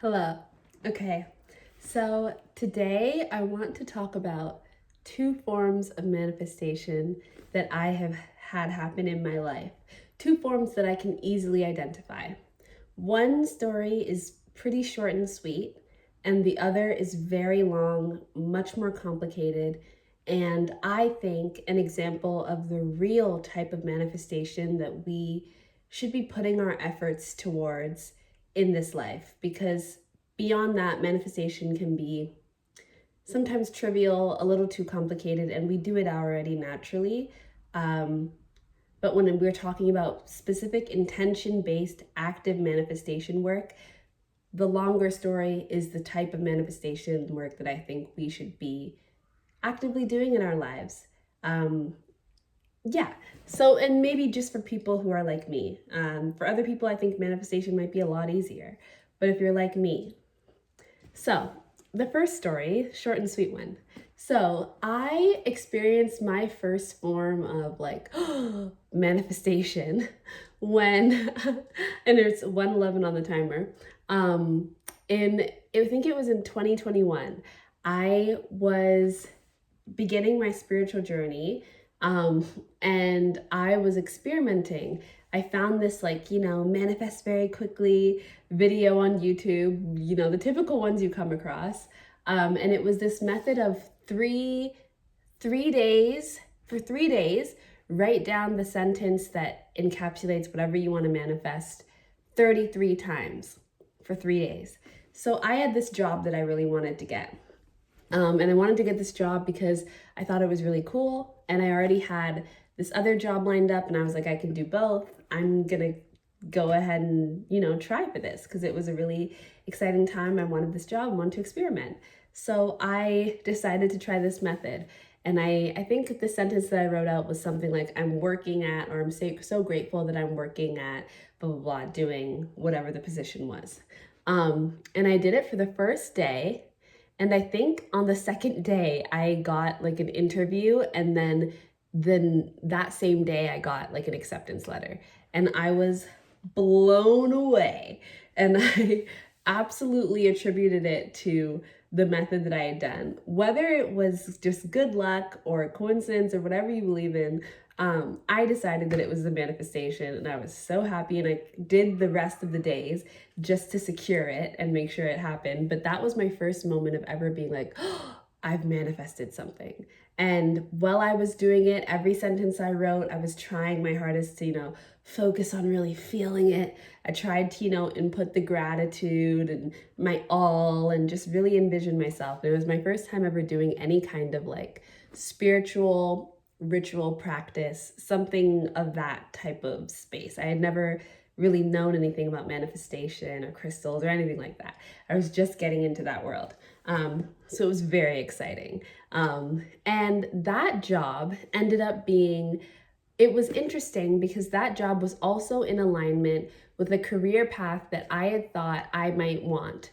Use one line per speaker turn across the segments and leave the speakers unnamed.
Hello. Okay, so today I want to talk about two forms of manifestation that I have had happen in my life. Two forms that I can easily identify. One story is pretty short and sweet, and the other is very long, much more complicated, and I think an example of the real type of manifestation that we should be putting our efforts towards in this life, because beyond that, manifestation can be sometimes trivial, a little too complicated, and we do it already naturally. Um, but when we're talking about specific intention based active manifestation work, the longer story is the type of manifestation work that I think we should be actively doing in our lives. Um, yeah. So, and maybe just for people who are like me. For other people, I think manifestation might be a lot easier. But if you're like me, so the first story, short and sweet one. So I experienced my first form of like manifestation when, and it's 1:11 on the timer. In I think it was in 2021. I was beginning my spiritual journey, um, and I was experimenting. I found this, like, manifest very quickly video on YouTube, the typical ones you come across. And it was this method of three days, for 3 days, write down the sentence that encapsulates whatever you want to manifest 33 times for 3 days. So I had this job that I really wanted to get. And I wanted to get this job because I thought it was really cool. And I already had this other job lined up, and I was like, I can do both. I'm going to go ahead and, try for this because it was a really exciting time. I wanted this job, I wanted to experiment. So I decided to try this method. And I think the sentence that I wrote out was something like, I'm working at, or I'm so grateful that I'm working at, blah, blah, blah, doing whatever the position was. And I did it for the first day. And I think on the second day, I got like an interview, and then that same day, I got like an acceptance letter. And I was blown away. And I absolutely attributed it to the method that I had done. Whether it was just good luck or a coincidence or whatever you believe in, I decided that it was the manifestation, and I was so happy. And I did the rest of the days just to secure it and make sure it happened. But that was my first moment of ever being like, oh, I've manifested something. And while I was doing it, every sentence I wrote, I was trying my hardest to, focus on really feeling it. I tried to, input the gratitude and my all and just really envision myself. It was my first time ever doing any kind of like spiritual ritual practice, something of that type of space. I had never really known anything about manifestation or crystals or anything like that. I was just getting into that world. So it was very exciting. And that job ended up being, it was interesting because that job was also in alignment with a career path that I had thought I might want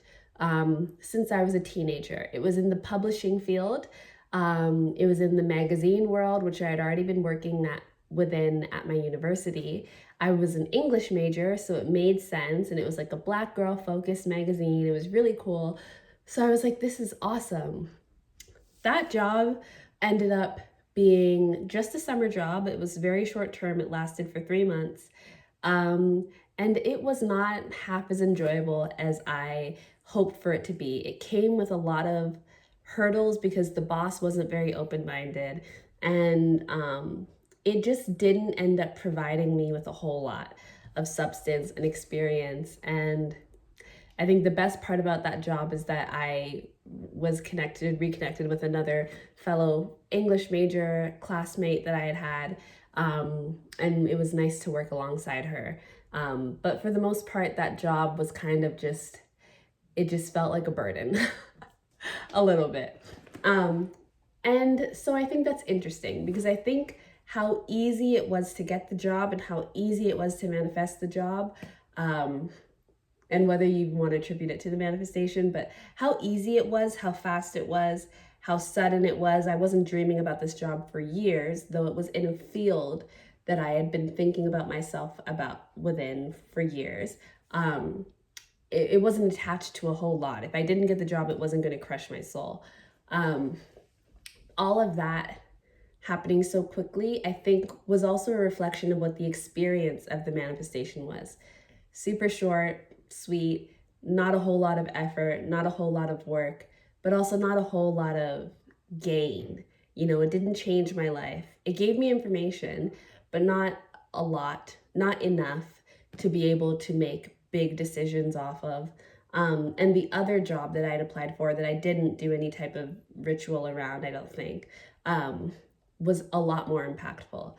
since I was a teenager. It was in the publishing field. It was in the magazine world, which I had already been working within at my university. I was an English major, so it made sense, and it was like a Black girl focused magazine. It was really cool. So I was like, this is awesome. That job ended up being just a summer job. It was very short term. It lasted for 3 months. And it was not half as enjoyable as I hoped for it to be. It came with a lot of hurdles because the boss wasn't very open minded. And it just didn't end up providing me with a whole lot of substance and experience. And I think the best part about that job is that I was reconnected with another fellow English major classmate that I had. And it was nice to work alongside her. But for the most part, that job was kind of it just felt like a burden a little bit. And so I think that's interesting because I think how easy it was to get the job and how easy it was to manifest the job. And whether you want to attribute it to the manifestation, but how easy it was, how fast it was, how sudden it was. I wasn't dreaming about this job for years, though it was in a field that I had been thinking about myself about within for years. it wasn't attached to a whole lot. If I didn't get the job, it wasn't going to crush my soul. All of that happening so quickly, I think, was also a reflection of what the experience of the manifestation was. Super short, sweet, not a whole lot of effort, not a whole lot of work, but also not a whole lot of gain. It didn't change my life. It gave me information, but not a lot, not enough to be able to make big decisions off of. And the other job that I'd applied for that I didn't do any type of ritual around, I don't think, was a lot more impactful.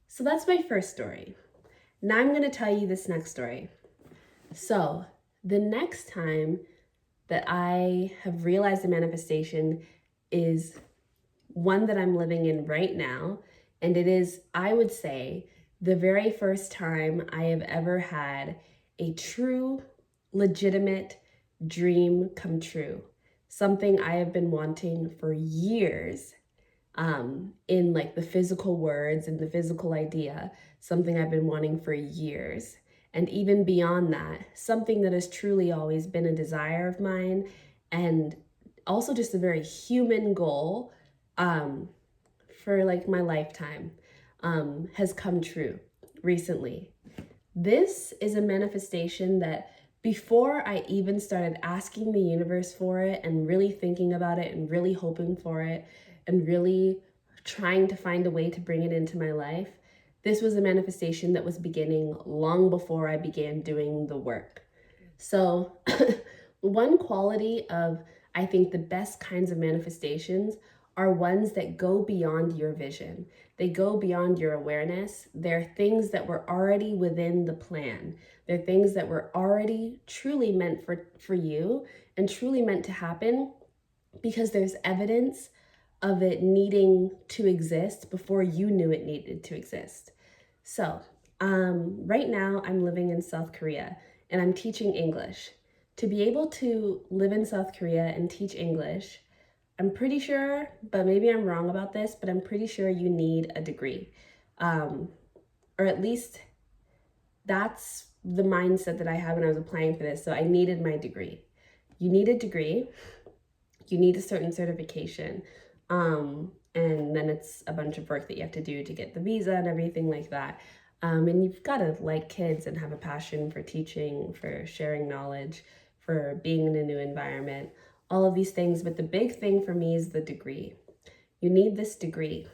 So that's my first story. Now I'm going to tell you this next story. So the next time that I have realized the manifestation is one that I'm living in right now. And it is, I would say, the very first time I have ever had a true, legitimate dream come true. Something I have been wanting for years, in like the physical words and the physical idea, something I've been wanting for years. And even beyond that, something that has truly always been a desire of mine, and also just a very human goal, for like my lifetime, has come true recently. This is a manifestation that before I even started asking the universe for it and really thinking about it and really hoping for it and really trying to find a way to bring it into my life, this was a manifestation that was beginning long before I began doing the work. So one quality of, I think, the best kinds of manifestations are ones that go beyond your vision. They go beyond your awareness. They're things that were already within the plan. They're things that were already truly meant for you and truly meant to happen because there's evidence of it needing to exist before you knew it needed to exist. So, right now I'm living in South Korea and I'm teaching English. To be able to live in South Korea and teach English, I'm pretty sure, but maybe I'm wrong about this, but I'm pretty sure you need a degree. Or at least that's the mindset that I had when I was applying for this. So I needed my degree. You need a degree, you need a certain certification, and then it's a bunch of work that you have to do to get the visa and everything like that. And you've got to like kids and have a passion for teaching, for sharing knowledge, for being in a new environment, all of these things. But the big thing for me is the degree. You need this degree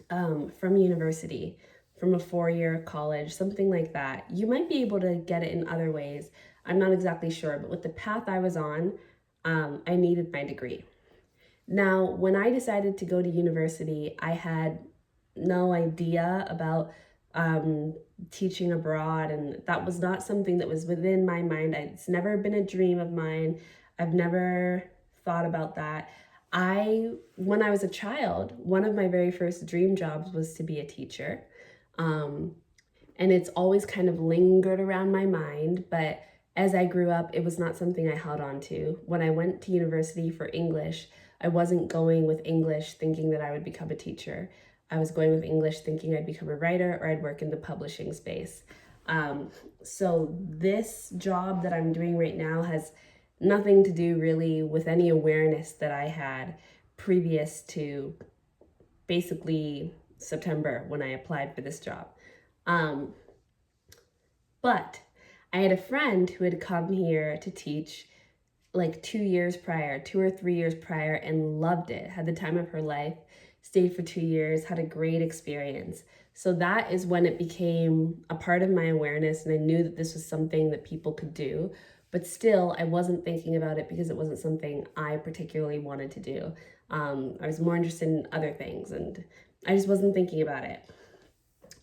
from university, from a 4-year college, something like that. You might be able to get it in other ways. I'm not exactly sure, but with the path I was on, I needed my degree. Now, when I decided to go to university, I had no idea about teaching abroad, and that was not something that was within my mind. It's never been a dream of mine. I've never thought about that. When I was a child, one of my very first dream jobs was to be a teacher. And it's always kind of lingered around my mind, but as I grew up, it was not something I held on to. When I went to university for English, I wasn't going with English thinking that I would become a teacher. I was going with English thinking I'd become a writer or I'd work in the publishing space. So this job that I'm doing right now has nothing to do really with any awareness that I had previous to basically September when I applied for this job. But I had a friend who had come here to teach like 2 years prior, 2 or 3 years prior, and loved it, had the time of her life, stayed for 2 years, had a great experience. So that is when it became a part of my awareness, and I knew that this was something that people could do. But still, I wasn't thinking about it because it wasn't something I particularly wanted to do. I was more interested in other things, and I just wasn't thinking about it.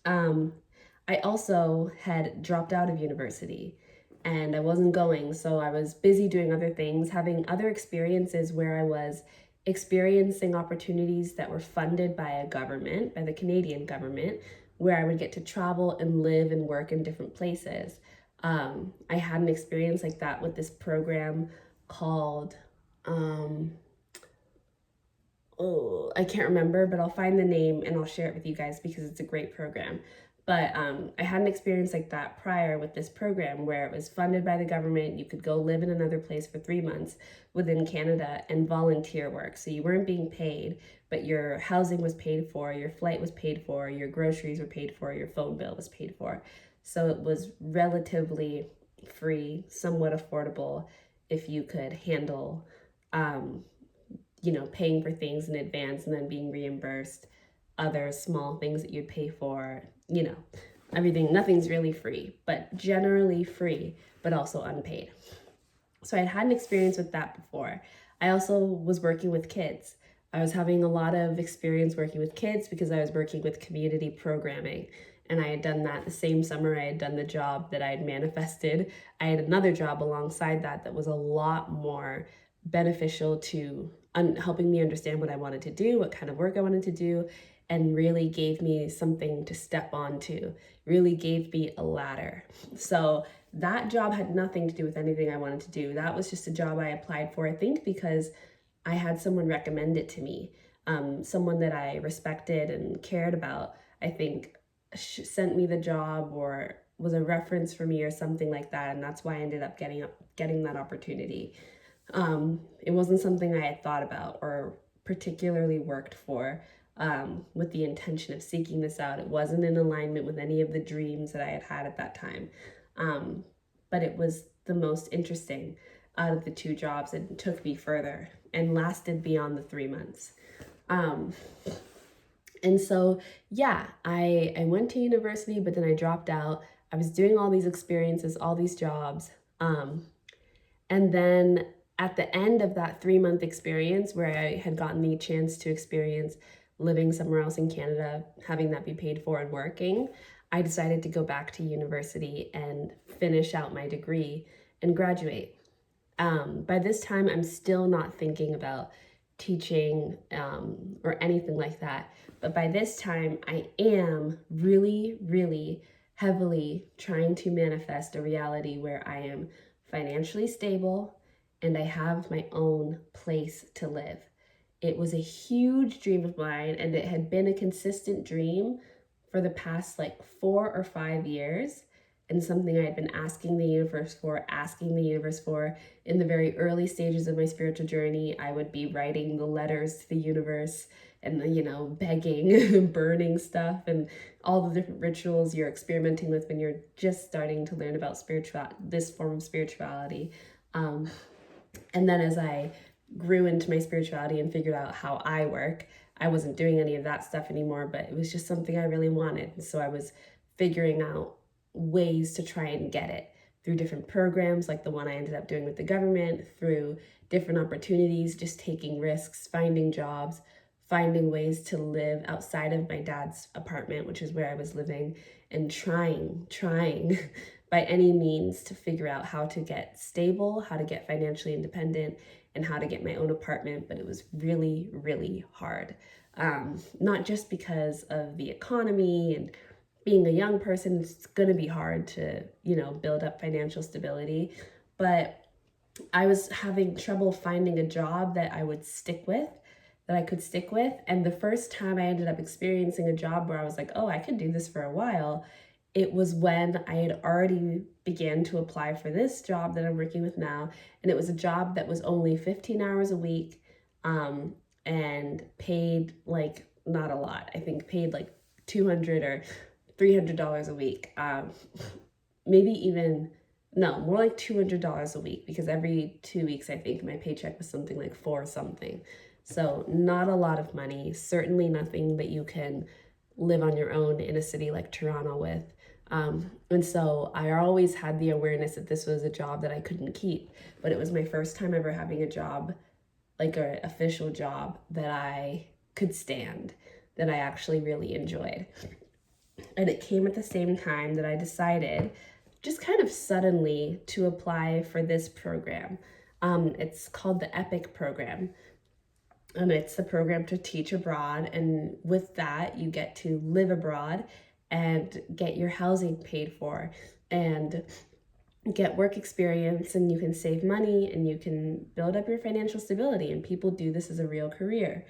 I also had dropped out of university and I wasn't going, so I was busy doing other things, having other experiences where I was experiencing opportunities that were funded by a government, by the Canadian government, where I would get to travel and live and work in different places. I had an experience like that with this program called, I can't remember, but I'll find the name and I'll share it with you guys because it's a great program. But I had an experience like that prior with this program where it was funded by the government. You could go live in another place for 3 months within Canada and volunteer work. So you weren't being paid, but your housing was paid for, your flight was paid for, your groceries were paid for, your phone bill was paid for. So it was relatively free, somewhat affordable if you could handle, paying for things in advance and then being reimbursed other small things that you'd pay for, everything, nothing's really free, but generally free, but also unpaid. So I'd had an experience with that before. I also was working with kids. I was having a lot of experience working with kids because I was working with community programming. And I had done that the same summer I had done the job that I had manifested. I had another job alongside that was a lot more beneficial to helping me understand what I wanted to do, what kind of work I wanted to do, and really gave me something to step onto, really gave me a ladder. So that job had nothing to do with anything I wanted to do. That was just a job I applied for, I think, because I had someone recommend it to me. Someone that I respected and cared about, I think, sent me the job or was a reference for me or something like that. And that's why I ended up getting that opportunity. It wasn't something I had thought about or particularly worked for with the intention of seeking this out. It wasn't in alignment with any of the dreams that I had had at that time. But it was the most interesting out of the two jobs and took me further and lasted beyond the 3 months. And so, yeah, I went to university, but then I dropped out. I was doing all these experiences, all these jobs. And then at the end of that 3-month experience where I had gotten the chance to experience living somewhere else in Canada, having that be paid for and working, I decided to go back to university and finish out my degree and graduate. By this time, I'm still not thinking about teaching or anything like that. But by this time, I am really, really heavily trying to manifest a reality where I am financially stable and I have my own place to live. It was a huge dream of mine, and it had been a consistent dream for the past 4 or 5 years, and something I had been asking the universe for. In the very early stages of my spiritual journey. I would be writing the letters to the universe and, begging, burning stuff, and all the different rituals you're experimenting with when you're just starting to learn about this form of spirituality. And then as I grew into my spirituality and figured out how I work, I wasn't doing any of that stuff anymore, but it was just something I really wanted. And so I was figuring out ways to try and get it through different programs like the one I ended up doing with the government, through different opportunities, just taking risks, finding jobs, finding ways to live outside of my dad's apartment, which is where I was living, and trying by any means to figure out how to get stable, how to get financially independent, and how to get my own apartment. But it was really, really hard. Not just because of the economy and being a young person, it's going to be hard to, build up financial stability. But I was having trouble finding a job that I could stick with. And the first time I ended up experiencing a job where I was like, oh, I could do this for a while, it was when I had already began to apply for this job that I'm working with now. And it was a job that was only 15 hours a week and paid not a lot. I think paid $200 or $300 a week. More like $200 a week, because every 2 weeks, I think my paycheck was something like $4 something. So not a lot of money, certainly nothing that you can live on your own in a city like Toronto with. And so I always had the awareness that this was a job that I couldn't keep, but it was my first time ever having a job, like an official job that I could stand, that I actually really enjoyed. And it came at the same time that I decided, just kind of suddenly, to apply for this program. It's called the EPIC program. It's the program to teach abroad, and with that you get to live abroad and get your housing paid for and get work experience, and you can save money and you can build up your financial stability, and people do this as a real career.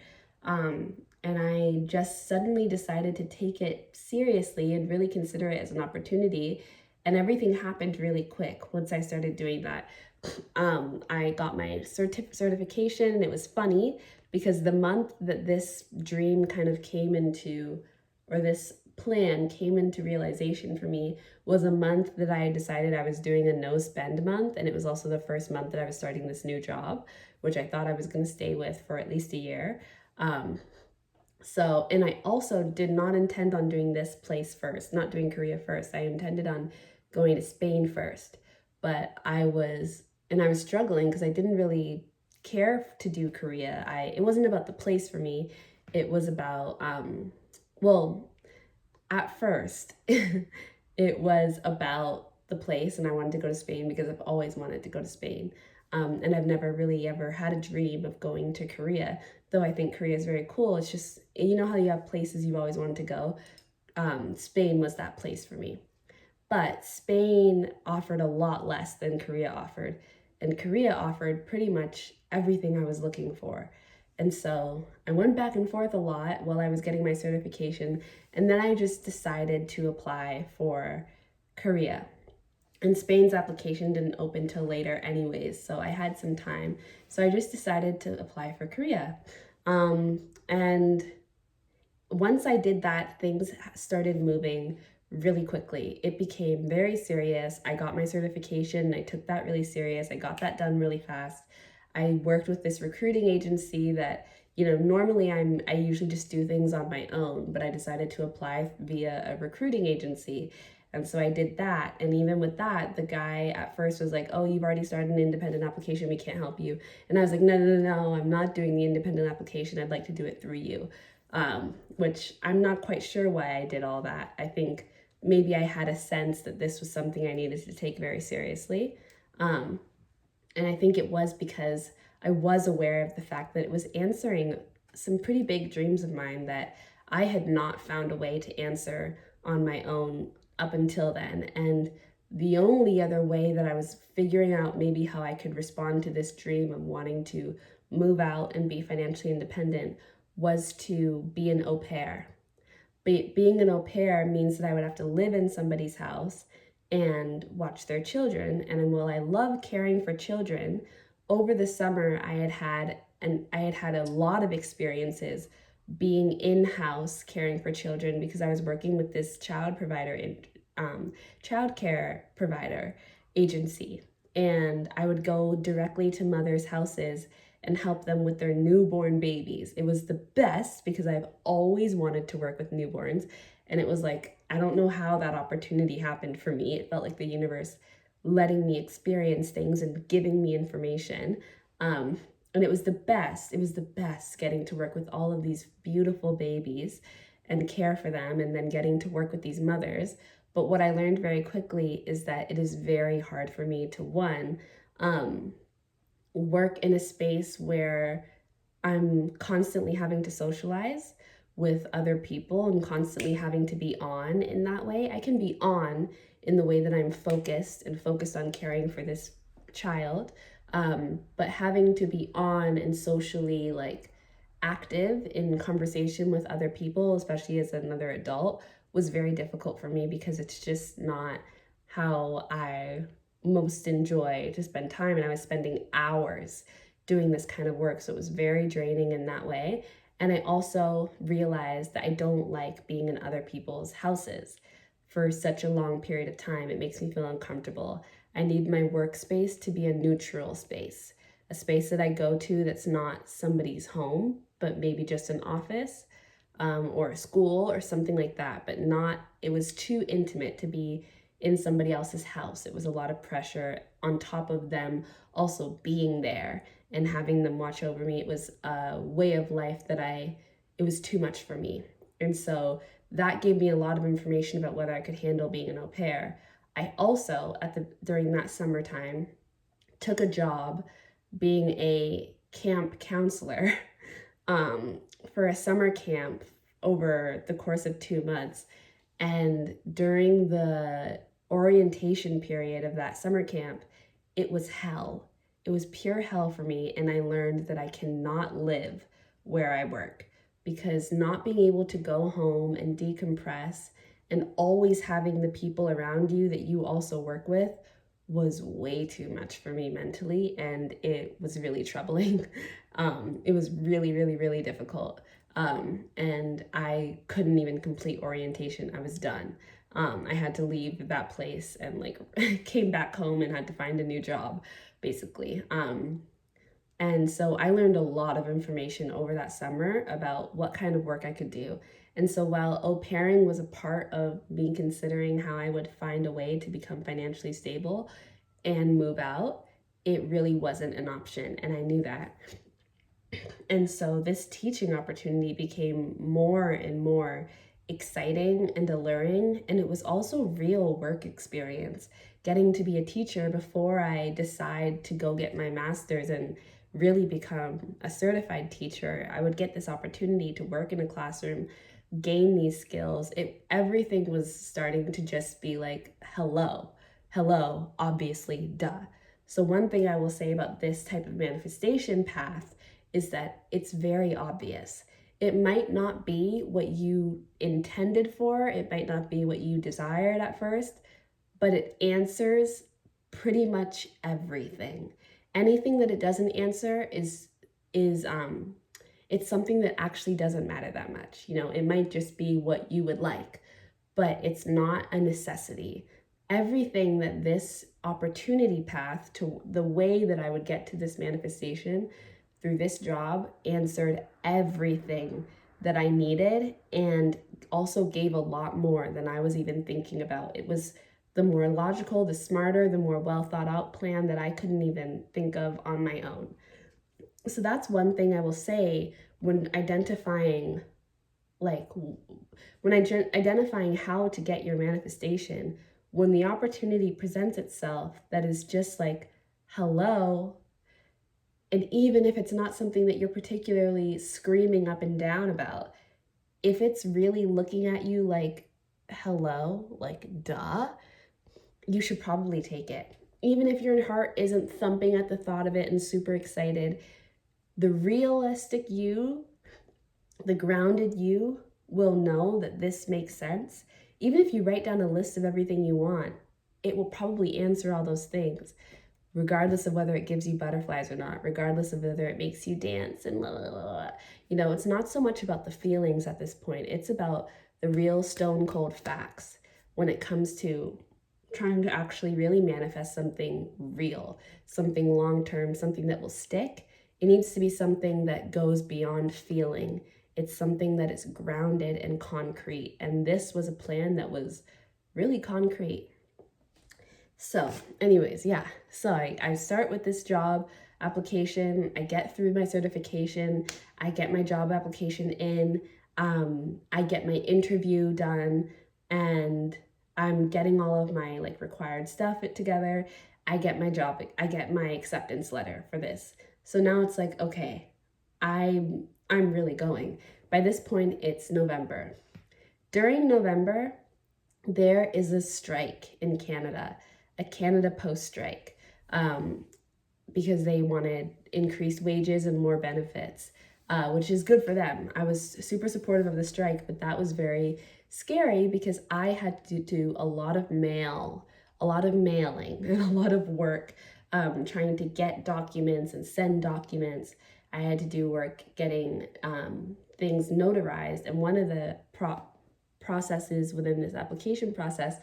And I just suddenly decided to take it seriously and really consider it as an opportunity. And everything happened really quick once I started doing that. I got my certification, and it was funny because the month that this dream kind of came into, or this plan came into realization for me, was a month that I decided I was doing a no spend month. And it was also the first month that I was starting this new job, which I thought I was going to stay with for at least a year. And I also did not intend on doing this place first, not doing Korea first. I intended on going to Spain first. But I was struggling because I didn't really care to do Korea. It wasn't about the place for me. It was about well, at first it was about the place, and I wanted to go to Spain because I've always wanted to go to Spain. And I've never really ever had a dream of going to Korea, though I think Korea is very cool. It's just, you know how you have places you've always wanted to go? Spain was that place for me. But Spain offered a lot less than Korea offered. And Korea offered pretty much everything I was looking for. And so I went back and forth a lot while I was getting my certification. And then I just decided to apply for Korea. And Spain's application didn't open till later anyways, so I had some time. So I just decided to apply for Korea. And once I did that, things started moving really quickly. It became very serious. I got my certification. I took that really serious. I got that done really fast. I worked with this recruiting agency that, normally I usually just do things on my own, but I decided to apply via a recruiting agency. And so I did that. And even with that, the guy at first was like, "Oh, you've already started an independent application. We can't help you." And I was like, "No, no, no, no. I'm not doing the independent application. I'd like to do it through you." Which I'm not quite sure why I did all that. I think maybe I had a sense that this was something I needed to take very seriously. And I think it was because I was aware of the fact that it was answering some pretty big dreams of mine that I had not found a way to answer on my own up until then. And the only other way that I was figuring out maybe how I could respond to this dream of wanting to move out and be financially independent was to be an au pair. Being an au pair means that I would have to live in somebody's house and watch their children. And while I love caring for children, over the summer I had had a lot of experiences being in-house caring for children because I was working with this child care provider agency. And I would go directly to mothers' houses and help them with their newborn babies. It was the best because I've always wanted to work with newborns. And it was like, I don't know how that opportunity happened for me. It felt like the universe letting me experience things and giving me information. And it was the best. It was the best getting to work with all of these beautiful babies and care for them, and then getting to work with these mothers. But what I learned very quickly is that it is very hard for me to, one, work in a space where I'm constantly having to socialize with other people and constantly having to be on in that way. I can be on in the way that I'm focused on caring for this child, but having to be on and socially active in conversation with other people, especially as another adult, was very difficult for me because it's just not how I most enjoy to spend time. And I was spending hours doing this kind of work, so it was very draining in that way. And I also realized that I don't like being in other people's houses for such a long period of time. It makes me feel uncomfortable. I need my workspace to be a neutral space, a space that I go to that's not somebody's home, but maybe just an office, or a school or something like that, but not, it was too intimate to be in somebody else's house. It was a lot of pressure on top of them also being there and having them watch over me. It was a way of life that it was too much for me. And so that gave me a lot of information about whether I could handle being an au pair. I also, during that summertime, took a job being a camp counselor for a summer camp over the course of 2 months. And during the orientation period of that summer camp, it was hell. It was pure hell for me. And I learned that I cannot live where I work. because not being able to go home and decompress and always having the people around you that you also work with was way too much for me mentally, and it was really troubling. It was really, really, really difficult. And I couldn't even complete orientation. I was done. I had to leave that place and like came back home and had to find a new job, basically. And so I learned a lot of information over that summer about what kind of work I could do. And so while au pairing was a part of me considering how I would find a way to become financially stable and move out, it really wasn't an option. And I knew that. And so this teaching opportunity became more and more exciting and alluring. And it was also real work experience. Getting to be a teacher before I decide to go get my master's and really become a certified teacher, I would get this opportunity to work in a classroom, gain these skills. Everything was starting to just be like, hello, obviously, duh. So one thing I will say about this type of manifestation path is that it's very obvious. It might not be what you intended for, it might not be what you desired at first, but it answers pretty much everything. Anything that it doesn't answer is it's something that actually doesn't matter that much. You know, it might just be what you would like, but it's not a necessity. Everything that this opportunity path to the way that I would get to this manifestation through this job answered everything that I needed, and also gave a lot more than I was even thinking about. It was the more logical, the smarter, the more well thought out plan that I couldn't even think of on my own. So that's one thing I will say when identifying identifying how to get your manifestation. When the opportunity presents itself that is just like, hello, and even if it's not something that you're particularly screaming up and down about, if it's really looking at you like, hello, like, duh, you should probably take it. Even if your heart isn't thumping at the thought of it and super excited, the realistic you, the grounded you, will know that this makes sense. Even if you write down a list of everything you want, it will probably answer all those things, regardless of whether it gives you butterflies or not, regardless of whether it makes you dance and blah, blah, blah, blah. You know, it's not so much about the feelings at this point. It's about the real stone cold facts when it comes to trying to actually really manifest something real, something long-term, something that will stick. It needs to be something that goes beyond feeling. It's something that is grounded and concrete. And this was a plan that was really concrete. So anyways, yeah. So I start with this job application. I get through my certification. I get my job application in. I get my interview done, and I'm getting all of my like required stuff together. I get my job. I get my acceptance letter for this. So now it's like, okay, I'm really going. By this point, it's November. During November, there is a strike in Canada, a Canada Post strike, because they wanted increased wages and more benefits, which is good for them. I was super supportive of the strike, but that was very scary because I had to do a lot of mailing, and a lot of work trying to get documents and send documents. I had to do work getting things notarized, and one of the processes within this application process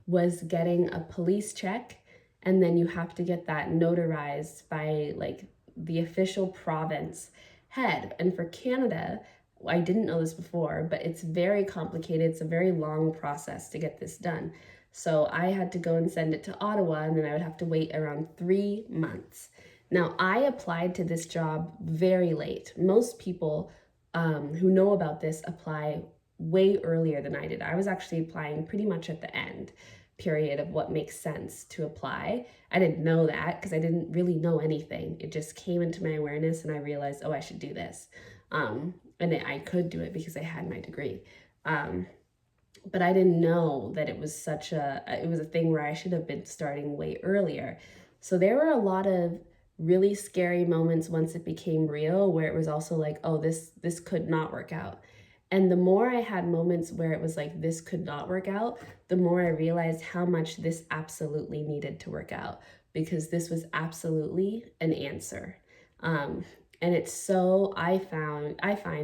was getting a police check, and then you have to get that notarized by like the official province head. And for Canada, I didn't know this before, but it's very complicated. It's a very long process to get this done. So I had to go and send it to Ottawa, and then I would have to wait around 3 months. Now, I applied to this job very late. Most people who know about this apply way earlier than I did. I was actually applying pretty much at the end period of what makes sense to apply. I didn't know that because I didn't really know anything. It just came into my awareness, and I realized, oh, I should do this. And I could do it because I had my degree. But I didn't know that it was it was a thing where I should have been starting way earlier. So there were a lot of really scary moments once it became real, where it was also like, oh, this could not work out. And the more I had moments where it was like this could not work out, the more I realized how much this absolutely needed to work out, because this was absolutely an answer. Um, and it's so I find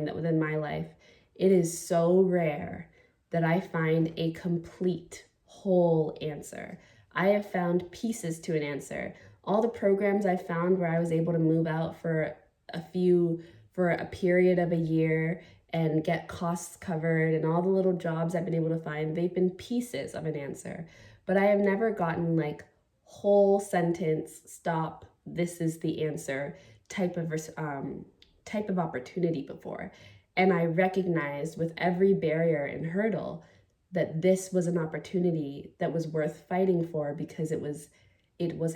that within my life, it is so rare that I find a complete whole answer. I have found pieces to an answer. All the programs I found where I was able to move out for a period of a year and get costs covered, and all the little jobs I've been able to find, they've been pieces of an answer. But I have never gotten like whole sentence, stop, this is the answer type of opportunity before. And I recognized with every barrier and hurdle that this was an opportunity that was worth fighting for, because it was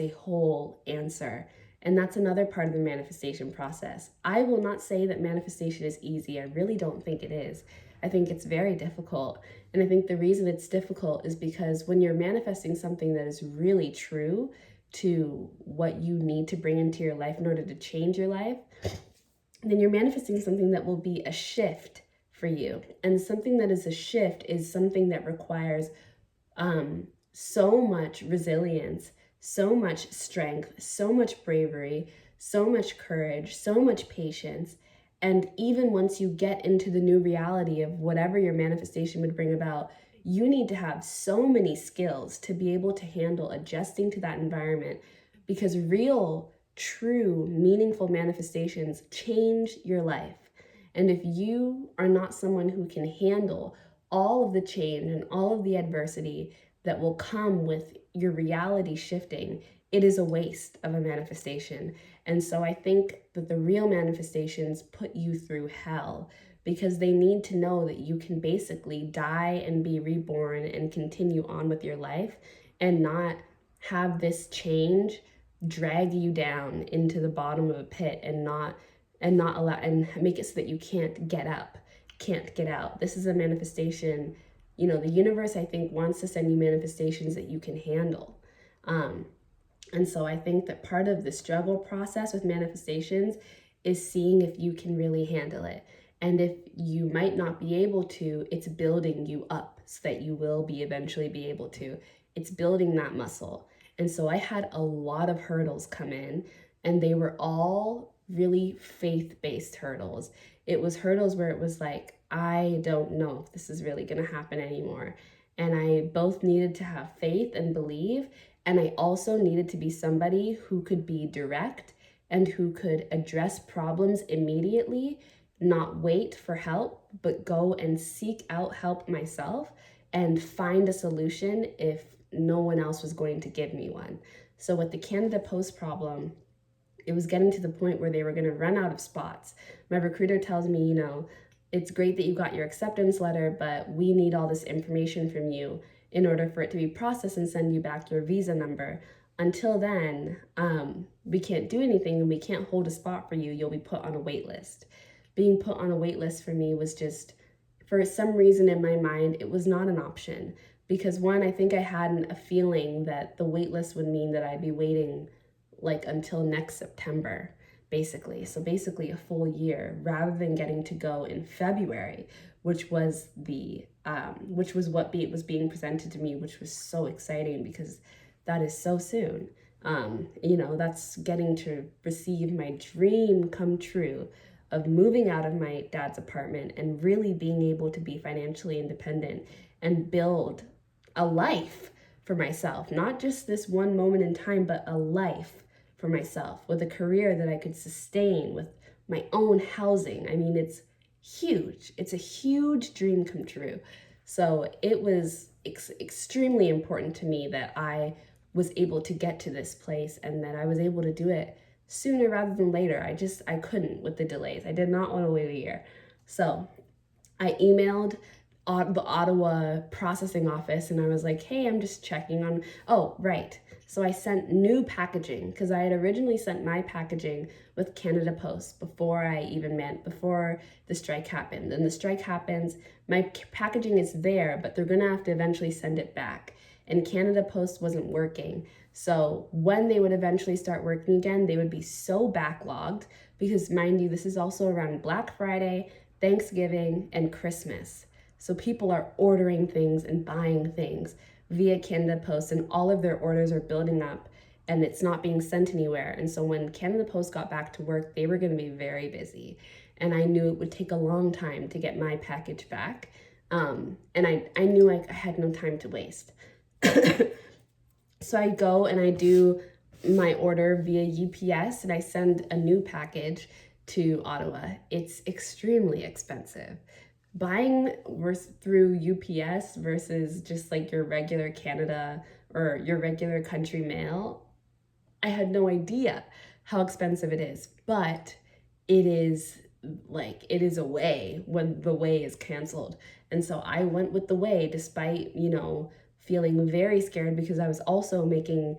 a whole answer. And that's another part of the manifestation process. I will not say that manifestation is easy. I really don't think it is. I think it's very difficult. And I think the reason it's difficult is because when you're manifesting something that is really true to what you need to bring into your life in order to change your life, then you're manifesting something that will be a shift for you. And something that is a shift is something that requires so much resilience, so much strength, so much bravery, so much courage, so much patience. And even once you get into the new reality of whatever your manifestation would bring about, you need to have so many skills to be able to handle adjusting to that environment, because real, true, meaningful manifestations change your life. And if you are not someone who can handle all of the change and all of the adversity that will come with your reality shifting, it is a waste of a manifestation. And so I think that the real manifestations put you through hell, because they need to know that you can basically die and be reborn and continue on with your life, and not have this change drag you down into the bottom of a pit and not allow and make it so that you can't get up, can't get out. This is a manifestation. The universe, I think, wants to send you manifestations that you can handle. And so I think that part of the struggle process with manifestations is seeing if you can really handle it. And if you might not be able to, it's building you up so that you will eventually be able to. It's building that muscle. And so I had a lot of hurdles come in, and they were all really faith-based hurdles. It was hurdles where it was like, I don't know if this is really going to happen anymore. And I both needed to have faith and believe, and I also needed to be somebody who could be direct and who could address problems immediately, not wait for help, but go and seek out help myself and find a solution if no one else was going to give me one. So with the Canada Post problem, it was getting to the point where they were going to run out of spots. My recruiter tells me, it's great that you got your acceptance letter, but we need all this information from you in order for it to be processed and send you back your visa number. Until then, we can't do anything, and we can't hold a spot for you. You'll be put on a wait list. Being put on a wait list for me was just, for some reason in my mind, it was not an option. Because one, I think I had a feeling that the wait list would mean that I'd be waiting like until next September, basically. So basically a full year, rather than getting to go in February, which was what was being presented to me, which was so exciting because that is so soon. That's getting to receive my dream come true of moving out of my dad's apartment and really being able to be financially independent and build a life for myself, not just this one moment in time, but a life for myself with a career that I could sustain with my own housing. I mean, it's huge. It's a huge dream come true. So it was extremely important to me that I was able to get to this place and that I was able to do it sooner rather than later. I couldn't with the delays. I did not want to wait a year. So I emailed the Ottawa processing office and I was like, hey, I'm just checking on, oh, right. So I sent new packaging because I had originally sent my packaging with Canada Post before the strike happened. And the strike happens, my packaging is there, but they're gonna have to eventually send it back. And Canada Post wasn't working. So when they would eventually start working again, they would be so backlogged because, mind you, this is also around Black Friday, Thanksgiving, and Christmas. So people are ordering things and buying things via Canada Post, and all of their orders are building up and it's not being sent anywhere. And so when Canada Post got back to work, they were going to be very busy. And I knew it would take a long time to get my package back. And I knew I had no time to waste. So I go and I do my order via UPS and I send a new package to Ottawa. It's extremely expensive. Buying through UPS versus just like your regular Canada or your regular country mail, I had no idea how expensive it is, but it is a way when the way is canceled. And so I went with the way despite, feeling very scared because I was also making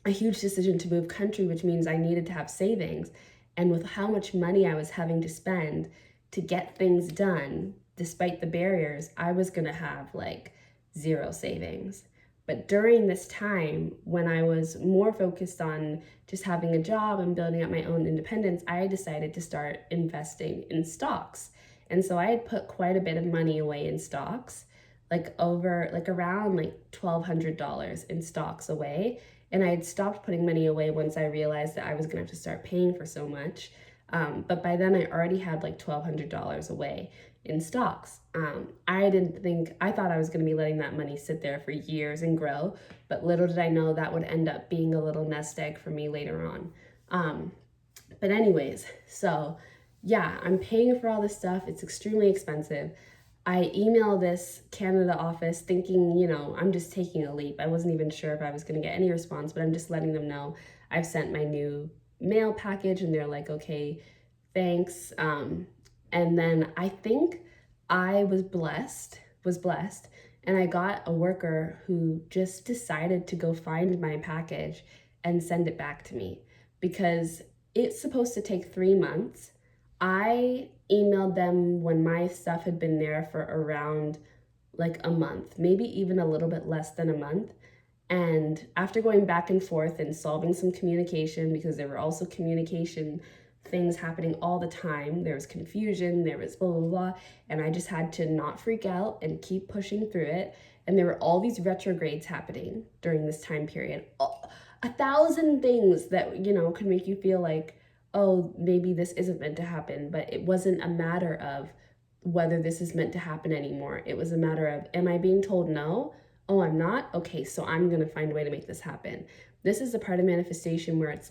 a huge decision to move country, which means I needed to have savings. And with how much money I was having to spend to get things done, despite the barriers, I was going to have like zero savings. But during this time, when I was more focused on just having a job and building up my own independence, I decided to start investing in stocks. And so I had put quite a bit of money away in stocks, around $1,200 in stocks away. And I had stopped putting money away once I realized that I was gonna have to start paying for so much. But by then I already had $1,200 away in stocks. I thought I was gonna be letting that money sit there for years and grow, but little did I know that would end up being a little nest egg for me later on. But anyways, so yeah, I'm paying for all this stuff. It's extremely expensive. I emailed this Canada office thinking, I'm just taking a leap. I wasn't even sure if I was going to get any response, but I'm just letting them know I've sent my new mail package and they're like, okay, thanks. And then I think I was blessed, and I got a worker who just decided to go find my package and send it back to me because it's supposed to take 3 months. I emailed them when my stuff had been there for around a month, maybe even a little bit less than a month. And after going back and forth and solving some communication, because there were also communication things happening all the time, there was confusion, there was blah, blah, blah. And I just had to not freak out and keep pushing through it. And there were all these retrogrades happening during this time period. 1,000 things that, could make you feel like, oh, maybe this isn't meant to happen, but it wasn't a matter of whether this is meant to happen anymore. It was a matter of, am I being told no? Oh, I'm not? Okay, so I'm gonna find a way to make this happen. This is the part of manifestation where it's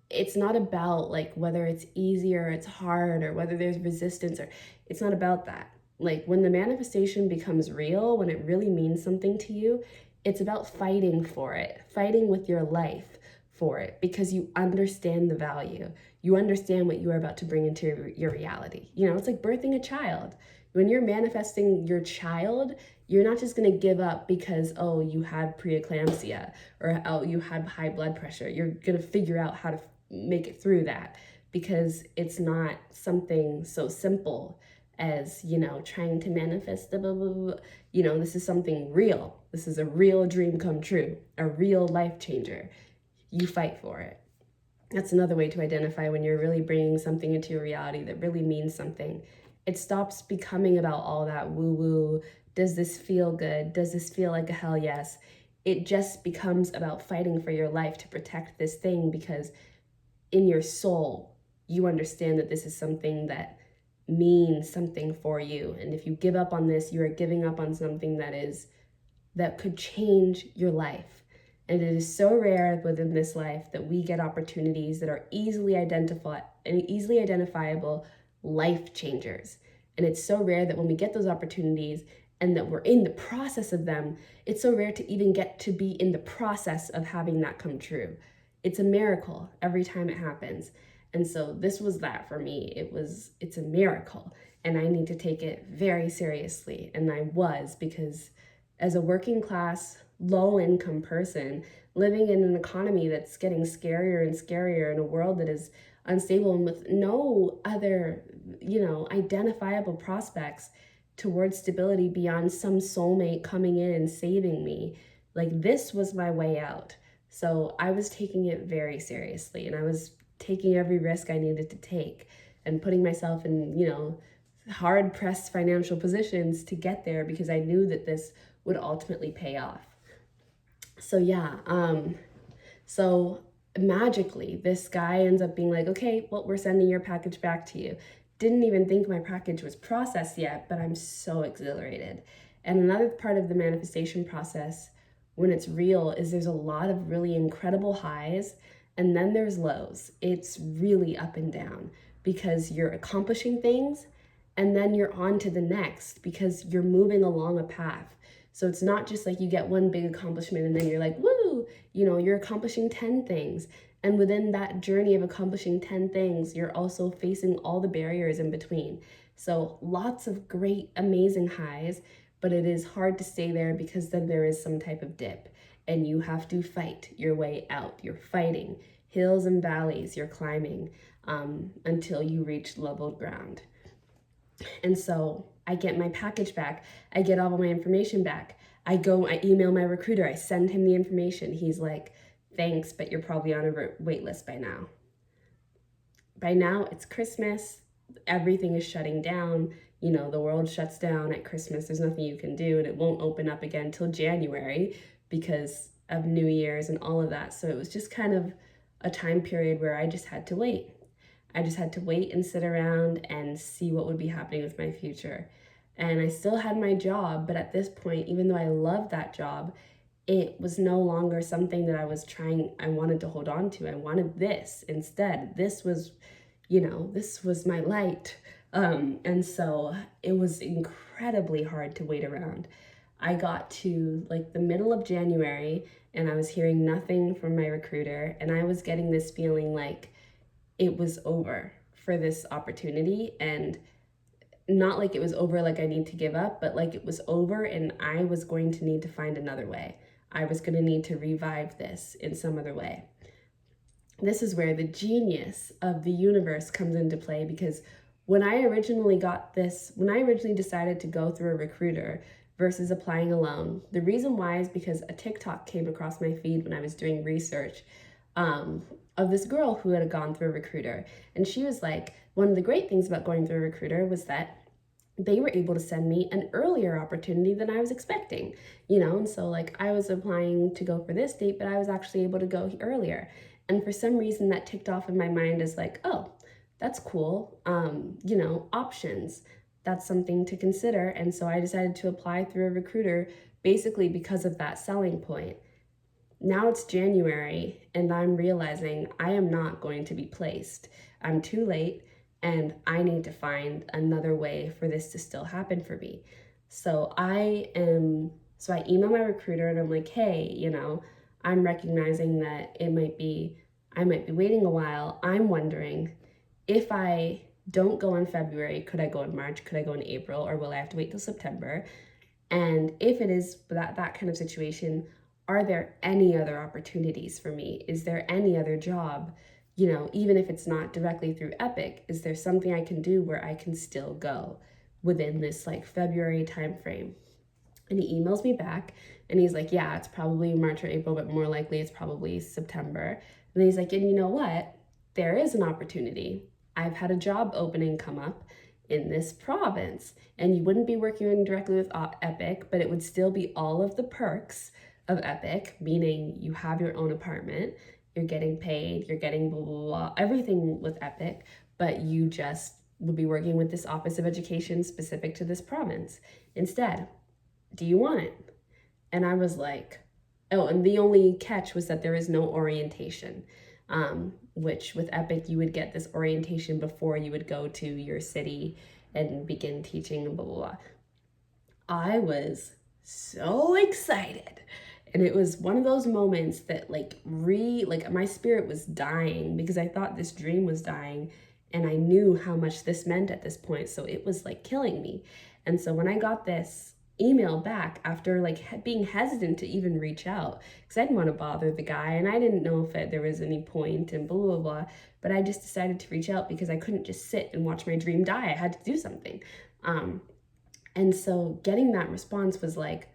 it's not about whether it's easy or it's hard or whether there's resistance it's not about that. When the manifestation becomes real, when it really means something to you, it's about fighting for it, fighting with your life for it, because you understand the value. You understand what you are about to bring into your reality. It's like birthing a child. When you're manifesting your child, you're not just going to give up because, oh, you had preeclampsia or, oh, you had high blood pressure. You're going to figure out how to make it through that, because it's not something so simple as, trying to manifest the blah, blah, blah. This is something real. This is a real dream come true, a real life changer. You fight for it. That's another way to identify when you're really bringing something into your reality that really means something. It stops becoming about all that woo-woo. Does this feel good? Does this feel like a hell yes? It just becomes about fighting for your life to protect this thing, because in your soul, you understand that this is something that means something for you. And if you give up on this, you are giving up on something that could change your life. And it is so rare within this life that we get opportunities that are easily identifiable life changers. And it's so rare that when we get those opportunities and that we're in the process of them, it's so rare to even get to be in the process of having that come true. It's a miracle every time it happens. And so this was that for me. It's a miracle, and I need to take it very seriously. And I was, because as a working class, low income person living in an economy that's getting scarier and scarier, in a world that is unstable and with no other, identifiable prospects towards stability beyond some soulmate coming in and saving me, Like, this was my way out. So I was taking it very seriously, and I was taking every risk I needed to take and putting myself in, hard pressed financial positions to get there because I knew that this would ultimately pay off. So yeah, so magically this guy ends up being like, okay, well, we're sending your package back to you. Didn't even think my package was processed yet, but I'm so exhilarated. And another part of the manifestation process when it's real is there's a lot of really incredible highs and then there's lows. It's really up and down because you're accomplishing things and then you're on to the next because you're moving along a path. So it's not just like you get one big accomplishment and then you're like, woo, you're accomplishing 10 things. And within that journey of accomplishing 10 things, you're also facing all the barriers in between. So lots of great, amazing highs, but it is hard to stay there because then there is some type of dip and you have to fight your way out. You're fighting hills and valleys, you're climbing until you reach level ground. And so I get my package back. I get all of my information back. I email my recruiter. I send him the information. He's like, thanks, but you're probably on a wait list by now. By now, it's Christmas. Everything is shutting down. The world shuts down at Christmas. There's nothing you can do, and it won't open up again till January because of New Year's and all of that. So it was just kind of a time period where I just had to wait. I just had to wait and sit around and see what would be happening with my future. And I still had my job, but at this point, even though I loved that job, it was no longer something that I wanted to hold on to. I wanted this instead. This was my light. And so it was incredibly hard to wait around. I got to like the middle of January and I was hearing nothing from my recruiter, and I was getting this feeling like it was over for this opportunity, and not like it was over like I need to give up, but like it was over and I was going to need to find another way. I was going to need to revive this in some other way. This is where the genius of the universe comes into play, because when I originally decided to go through a recruiter versus applying alone, the reason why is because a TikTok came across my feed when I was doing research of this girl who had gone through a recruiter. And she was like, one of the great things about going through a recruiter was that they were able to send me an earlier opportunity than I was expecting, and so like I was applying to go for this date, but I was actually able to go earlier. And for some reason that ticked off in my mind as like, oh, that's cool. Options, that's something to consider. And so I decided to apply through a recruiter basically because of that selling point. Now it's January and I'm realizing I am not going to be placed. I'm too late and I need to find another way for this to still happen for me. So I email my recruiter and I'm like, hey, I'm recognizing that I might be waiting a while. I'm wondering if I don't go in February, could I go in March? Could I go in April? Or will I have to wait till September? And if it is that kind of situation, are there any other opportunities for me? Is there any other job? Even if it's not directly through Epic, is there something I can do where I can still go within this like February timeframe? And he emails me back and he's like, yeah, it's probably March or April, but more likely it's probably September. And he's like, and you know what? There is an opportunity. I've had a job opening come up in this province, and you wouldn't be working directly with Epic, but it would still be all of the perks of Epic, meaning you have your own apartment, you're getting paid, you're getting blah, blah, blah, everything with Epic, but you just would be working with this Office of Education specific to this province instead. Do you want it? And I was like, oh, and the only catch was that there is no orientation, which with Epic, you would get this orientation before you would go to your city and begin teaching, blah, blah, blah. I was so excited. And it was one of those moments that like my spirit was dying because I thought this dream was dying and I knew how much this meant at this point. So it was like killing me. And so when I got this email back after like being hesitant to even reach out because I didn't want to bother the guy and I didn't know if there was any point and blah, blah, blah. But I just decided to reach out because I couldn't just sit and watch my dream die. I had to do something. And so getting that response was like,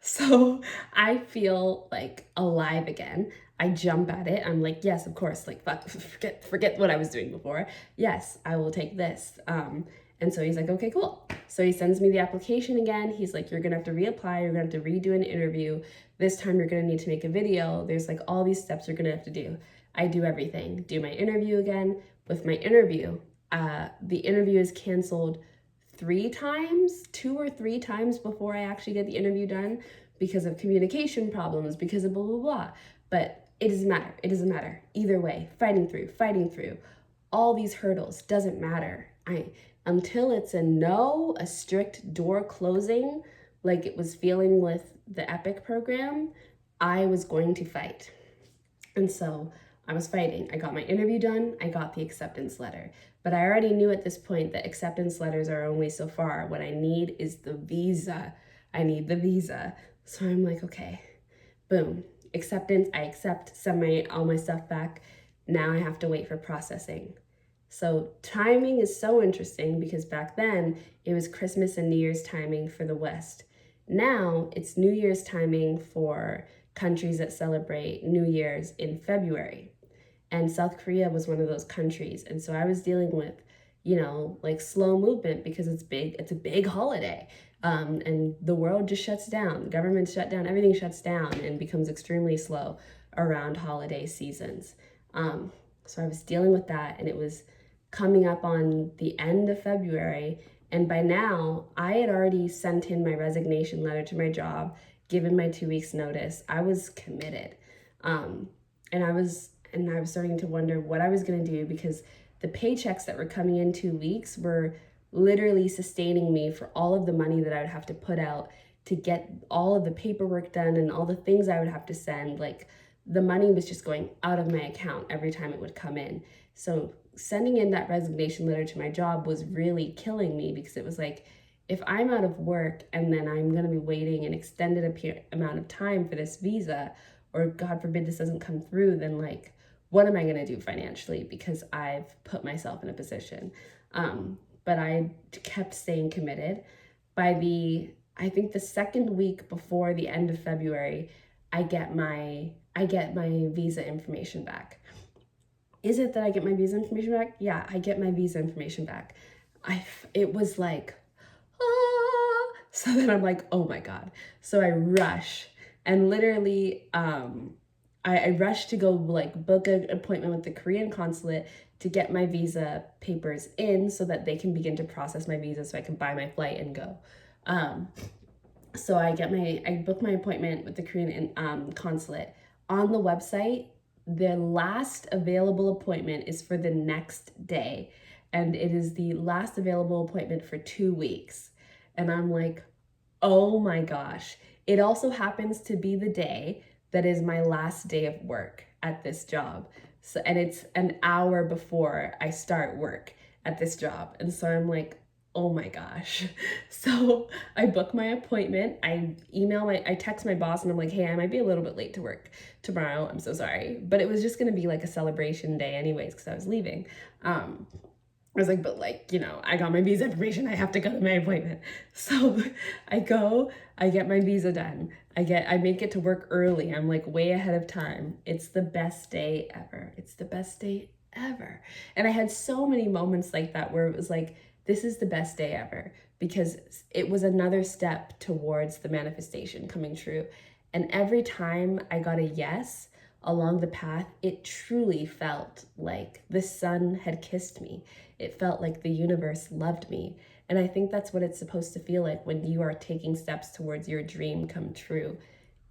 So I feel like alive again. I jump at it. I'm like, yes, of course. Like, fuck, forget what I was doing before. Yes, I will take this. And so he's like, okay, cool. So he sends me the application again. He's like, you're gonna have to reapply. You're gonna have to redo an interview. This time you're gonna need to make a video. There's like all these steps you're gonna have to do. I do everything. Do my interview again. With my interview, the interview is canceled 3 times, 2 or 3 times before I actually get the interview done because of communication problems, because of blah, blah, blah. But it doesn't matter. It doesn't matter. Either way, fighting through. All these hurdles doesn't matter. Until it's a no, a strict door closing, like it was feeling with the EPIC program, I was going to fight. And so I was fighting. I got my interview done. I got the acceptance letter. But I already knew at this point that acceptance letters are only so far. What I need is the visa. I need the visa. So I'm like, okay, boom, acceptance. I accept, send all my stuff back. Now I have to wait for processing. So timing is so interesting because back then it was Christmas and New Year's timing for the West. Now it's New Year's timing for countries that celebrate New Year's in February. And South Korea was one of those countries. And so I was dealing with, like slow movement because it's a big holiday. And the world just shuts down, government shut down, everything shuts down and becomes extremely slow around holiday seasons. So I was dealing with that, and it was coming up on the end of February. And by now, I had already sent in my resignation letter to my job, given my 2 weeks notice. I was committed. And I was starting to wonder what I was going to do because the paychecks that were coming in 2 weeks were literally sustaining me for all of the money that I would have to put out to get all of the paperwork done and all the things I would have to send. Like, the money was just going out of my account every time it would come in. So sending in that resignation letter to my job was really killing me because it was like, if I'm out of work and then I'm going to be waiting an extended amount of time for this visa, or God forbid this doesn't come through, then like, what am I going to do financially? Because I've put myself in a position. But I kept staying committed. I think the second week before the end of February, I get my visa information back. Is it that I get my visa information back? Yeah, I get my visa information back. It was like, ah. So then I'm like, oh my God. So I rush and literally, I rushed to go like book an appointment with the Korean consulate to get my visa papers in so that they can begin to process my visa so I can buy my flight and go. So I booked my appointment with the Korean consulate. On the website, the last available appointment is for the next day, and it is the last available appointment for 2 weeks. And I'm like, oh my gosh. It also happens to be the day that is my last day of work at this job. So, and it's an hour before I start work at this job. And so I'm like, oh my gosh. So I book my appointment. I text my boss and I'm like, hey, I might be a little bit late to work tomorrow. I'm so sorry. But it was just going to be like a celebration day anyways, because I was leaving. I was like, but like, I got my visa information. I have to go to my appointment. So I go, I get my visa done. I make it to work early. I'm like way ahead of time. It's the best day ever. It's the best day ever. And I had so many moments like that where it was like, this is the best day ever, because it was another step towards the manifestation coming true. And every time I got a yes along the path, it truly felt like the sun had kissed me. It felt like the universe loved me. And I think that's what it's supposed to feel like when you are taking steps towards your dream come true.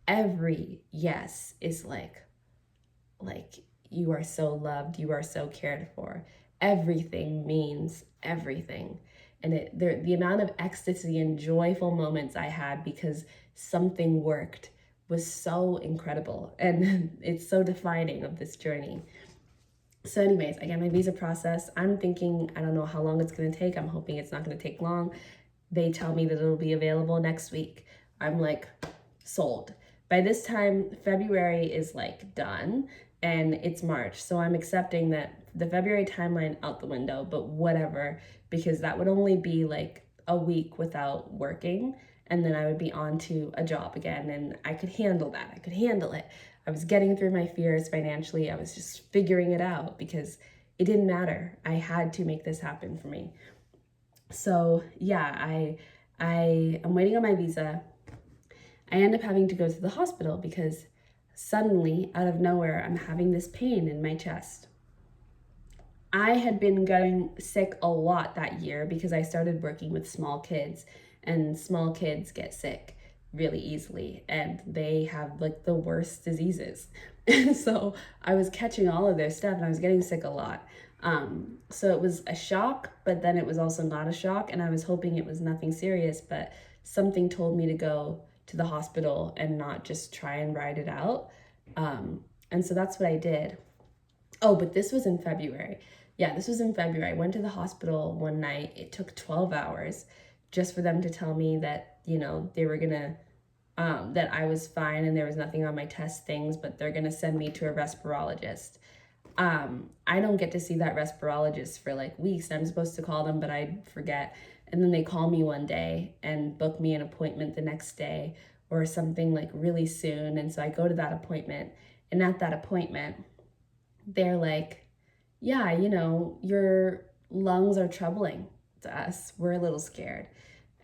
Every yes is like you are so loved, you are so cared for. Everything means everything. And the amount of ecstasy and joyful moments I had because something worked was so incredible. And it's so defining of this journey. So anyways, I get my visa process. I'm thinking, I don't know how long it's going to take. I'm hoping it's not going to take long. They tell me that it'll be available next week. I'm like, sold. By this time, February is like done and it's March. So I'm accepting that the February timeline out the window, but whatever, because that would only be like a week without working. and then I would be on to a job again, and I could handle that. I could handle it. I was getting through my fears financially. I was just figuring it out because it didn't matter. I had to make this happen for me. So yeah, I'm waiting on my visa. I end up having to go to the hospital because suddenly, out of nowhere, I'm having this pain in my chest. I had been getting sick a lot that year because I started working with small kids, and small kids get sick really easily, and they have like the worst diseases. And so I was catching all of their stuff and I was getting sick a lot. So it was a shock, but then it was also not a shock. And I was hoping it was nothing serious, but something told me to go to the hospital and not just try and ride it out. And so that's what I did. Oh, but this was in February. Yeah, this was in February. I went to the hospital one night. It took 12 hours just for them to tell me that, they were gonna, that I was fine and there was nothing on my test things, but they're gonna send me to a respirologist. I don't get to see that respirologist for like weeks. I'm supposed to call them, but I forget. And then they call me one day and book me an appointment the next day or something like really soon. And so I go to that appointment, and at that appointment, they're like, yeah, your lungs are troubling to us. We're a little scared.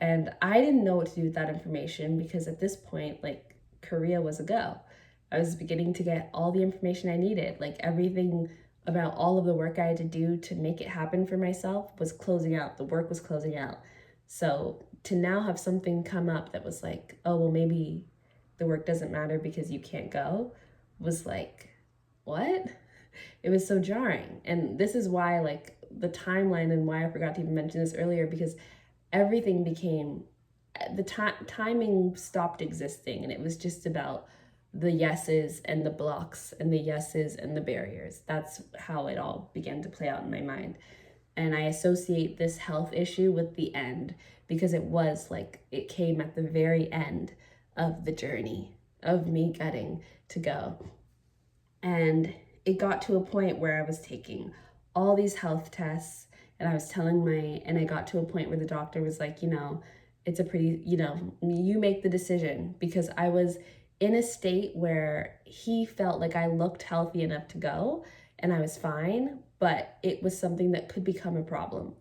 And I didn't know what to do with that information because at this point, like, Korea was a go. I was beginning to get all the information I needed. Like, everything about all of the work I had to do to make it happen for myself was closing out. The work was closing out. So to now have something come up that was like, oh, well, maybe the work doesn't matter because you can't go, was like, what? It was so jarring. And this is why, like, the timeline, and why I forgot to even mention this earlier, because everything became, the timing stopped existing, and it was just about the yeses and the blocks and the yeses and the barriers. That's how it all began to play out in my mind. And I associate this health issue with the end because it was like, it came at the very end of the journey of me getting to go. And it got to a point where I was taking all these health tests, and I was and I got to a point where the doctor was like, it's a pretty, you make the decision, because I was in a state where he felt like I looked healthy enough to go and I was fine, but it was something that could become a problem.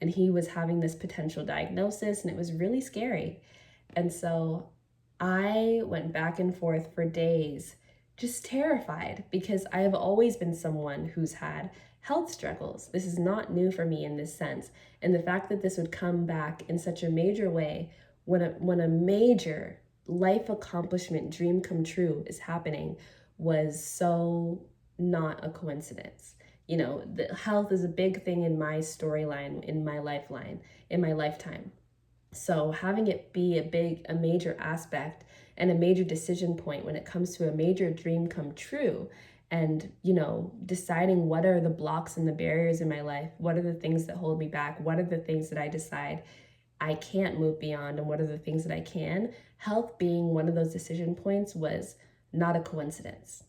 And he was having this potential diagnosis, and it was really scary. And so I went back and forth for days, just terrified, because I have always been someone who's had health struggles. This is not new for me in this sense. And the fact that this would come back in such a major way when a major life accomplishment, dream come true is happening, was so not a coincidence. The health is a big thing in my storyline, in my lifeline, in my lifetime. So having it be a major aspect and a major decision point when it comes to a major dream come true, and, deciding what are the blocks and the barriers in my life, what are the things that hold me back, what are the things that I decide I can't move beyond, and what are the things that I can. Health being one of those decision points was not a coincidence.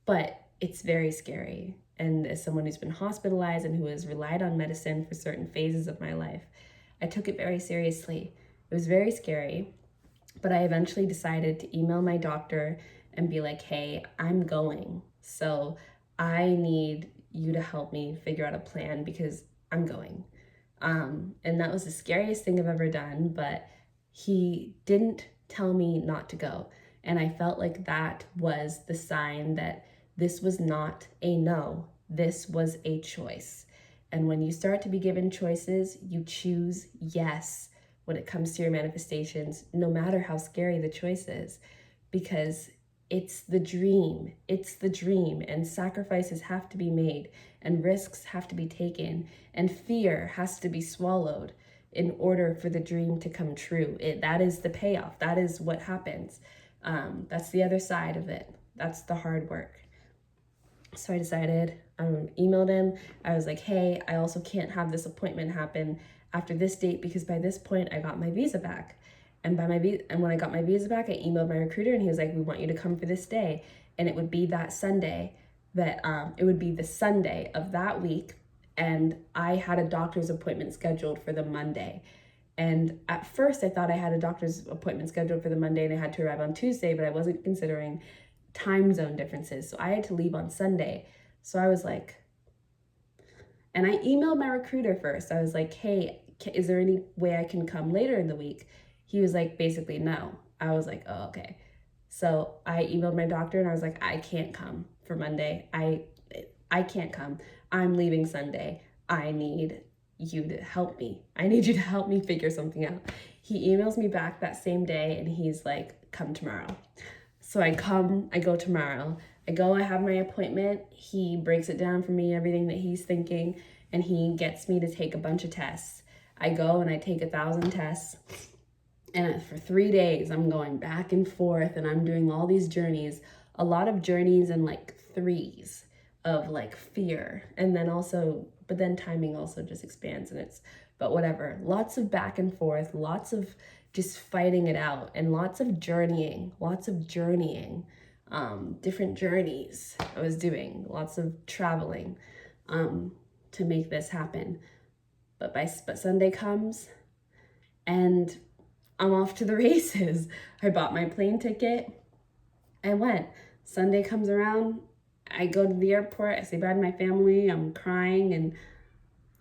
But it's very scary. And as someone who's been hospitalized and who has relied on medicine for certain phases of my life, I took it very seriously. It was very scary, but I eventually decided to email my doctor and be like, hey, I'm going. So I need you to help me figure out a plan because I'm going. And that was the scariest thing I've ever done, but he didn't tell me not to go. And I felt like that was the sign that this was not a no, this was a choice. And when you start to be given choices, you choose yes when it comes to your manifestations, no matter how scary the choice is, because it's the dream, and sacrifices have to be made, and risks have to be taken, and fear has to be swallowed in order for the dream to come true. That is the payoff. That is what happens. That's the other side of it. That's the hard work. So I decided, emailed him. I was like, hey, I also can't have this appointment happen after this date because by this point I got my visa back. And when I got my visa back, I emailed my recruiter and he was like, we want you to come for this day. And it would be that Sunday it would be the Sunday of that week. And I had a doctor's appointment scheduled for the Monday. And at first I thought I had a doctor's appointment scheduled for the Monday and I had to arrive on Tuesday, but I wasn't considering time zone differences. So I had to leave on Sunday. So I was like, and I emailed my recruiter first. I was like, hey, is there any way I can come later in the week? He was like, basically, no. I was like, oh, okay. So I emailed my doctor and I was like, I can't come for Monday. I can't come. I'm leaving Sunday. I need you to help me. I need you to help me figure something out. He emails me back that same day and he's like, come tomorrow. So I go tomorrow. I have my appointment. He breaks it down for me, everything that he's thinking, and he gets me to take a bunch of tests. I go and I take 1,000 tests. And for 3 days, I'm going back and forth and I'm doing all these journeys, a lot of journeys in like threes of like fear. And then also, but then timing also just expands but whatever. Lots of back and forth, lots of just fighting it out and lots of journeying, different journeys I was doing, lots of traveling to make this happen. But Sunday comes and I'm off to the races. I bought my plane ticket. I went. Sunday comes around. I go to the airport. I say bye to my family. I'm crying and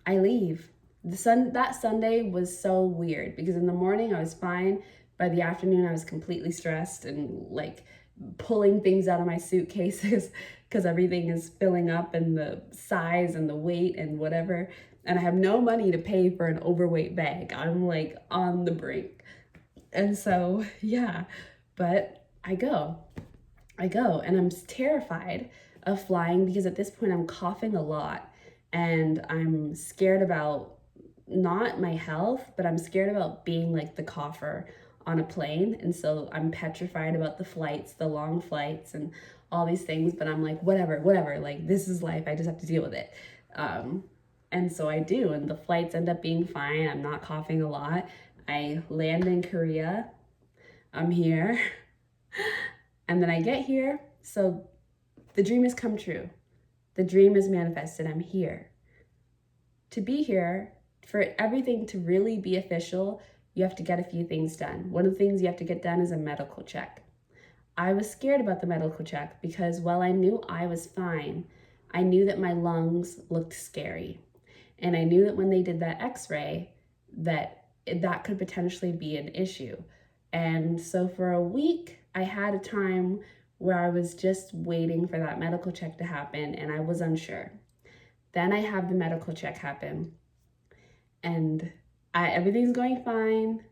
I leave. That Sunday was so weird because in the morning I was fine. By the afternoon I was completely stressed and like pulling things out of my suitcases because everything is filling up and the size and the weight and whatever. And I have no money to pay for an overweight bag. I'm like on the brink. And so, yeah, but I go and I'm terrified of flying because at this point I'm coughing a lot and I'm scared about not my health, but I'm scared about being like the cougher on a plane. And so I'm petrified about the flights, the long flights and all these things, but I'm like, whatever, like this is life. I just have to deal with it. And so I do, and the flights end up being fine. I'm not coughing a lot. I land in Korea. I'm here. And then I get here. So the dream has come true. The dream is manifested. I'm here. To be here, for everything to really be official, you have to get a few things done. One of the things you have to get done is a medical check. I was scared about the medical check because while I knew I was fine, I knew that my lungs looked scary. And I knew that when they did that x-ray, that could potentially be an issue. And so for a week, I had a time where I was just waiting for that medical check to happen and I was unsure. Then I have the medical check happen and everything's going fine.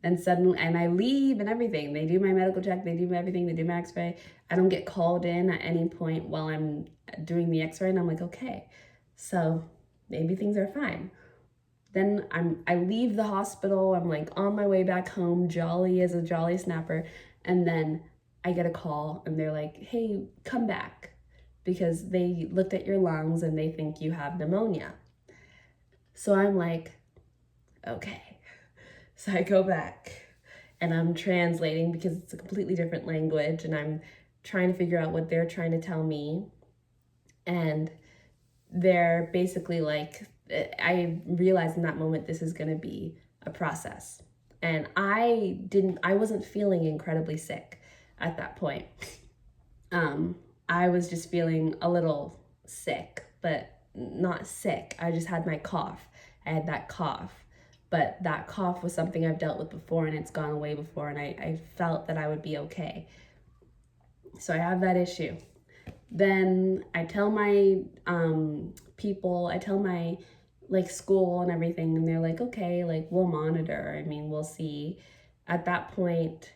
Then suddenly, and I leave and everything. They do my medical check, they do everything, they do my x-ray. I don't get called in at any point while I'm doing the x-ray and I'm like, okay, so maybe things are fine. Then I leave the hospital, I'm like on my way back home, jolly as a jolly snapper, and then I get a call and they're like, hey, come back because they looked at your lungs and they think you have pneumonia. So I'm like, okay. So I go back and I'm translating because it's a completely different language and I'm trying to figure out what they're trying to tell me. And they're basically like, I realized in that moment this is going to be a process. And I wasn't feeling incredibly sick at that point. I was just feeling a little sick, but not sick. I just had my cough. I had that cough. But that cough was something I've dealt with before and it's gone away before and I felt that I would be okay. So I have that issue. Then I tell my people, I tell my like school and everything and they're like, okay, like we'll monitor. I mean, we'll see. At that point,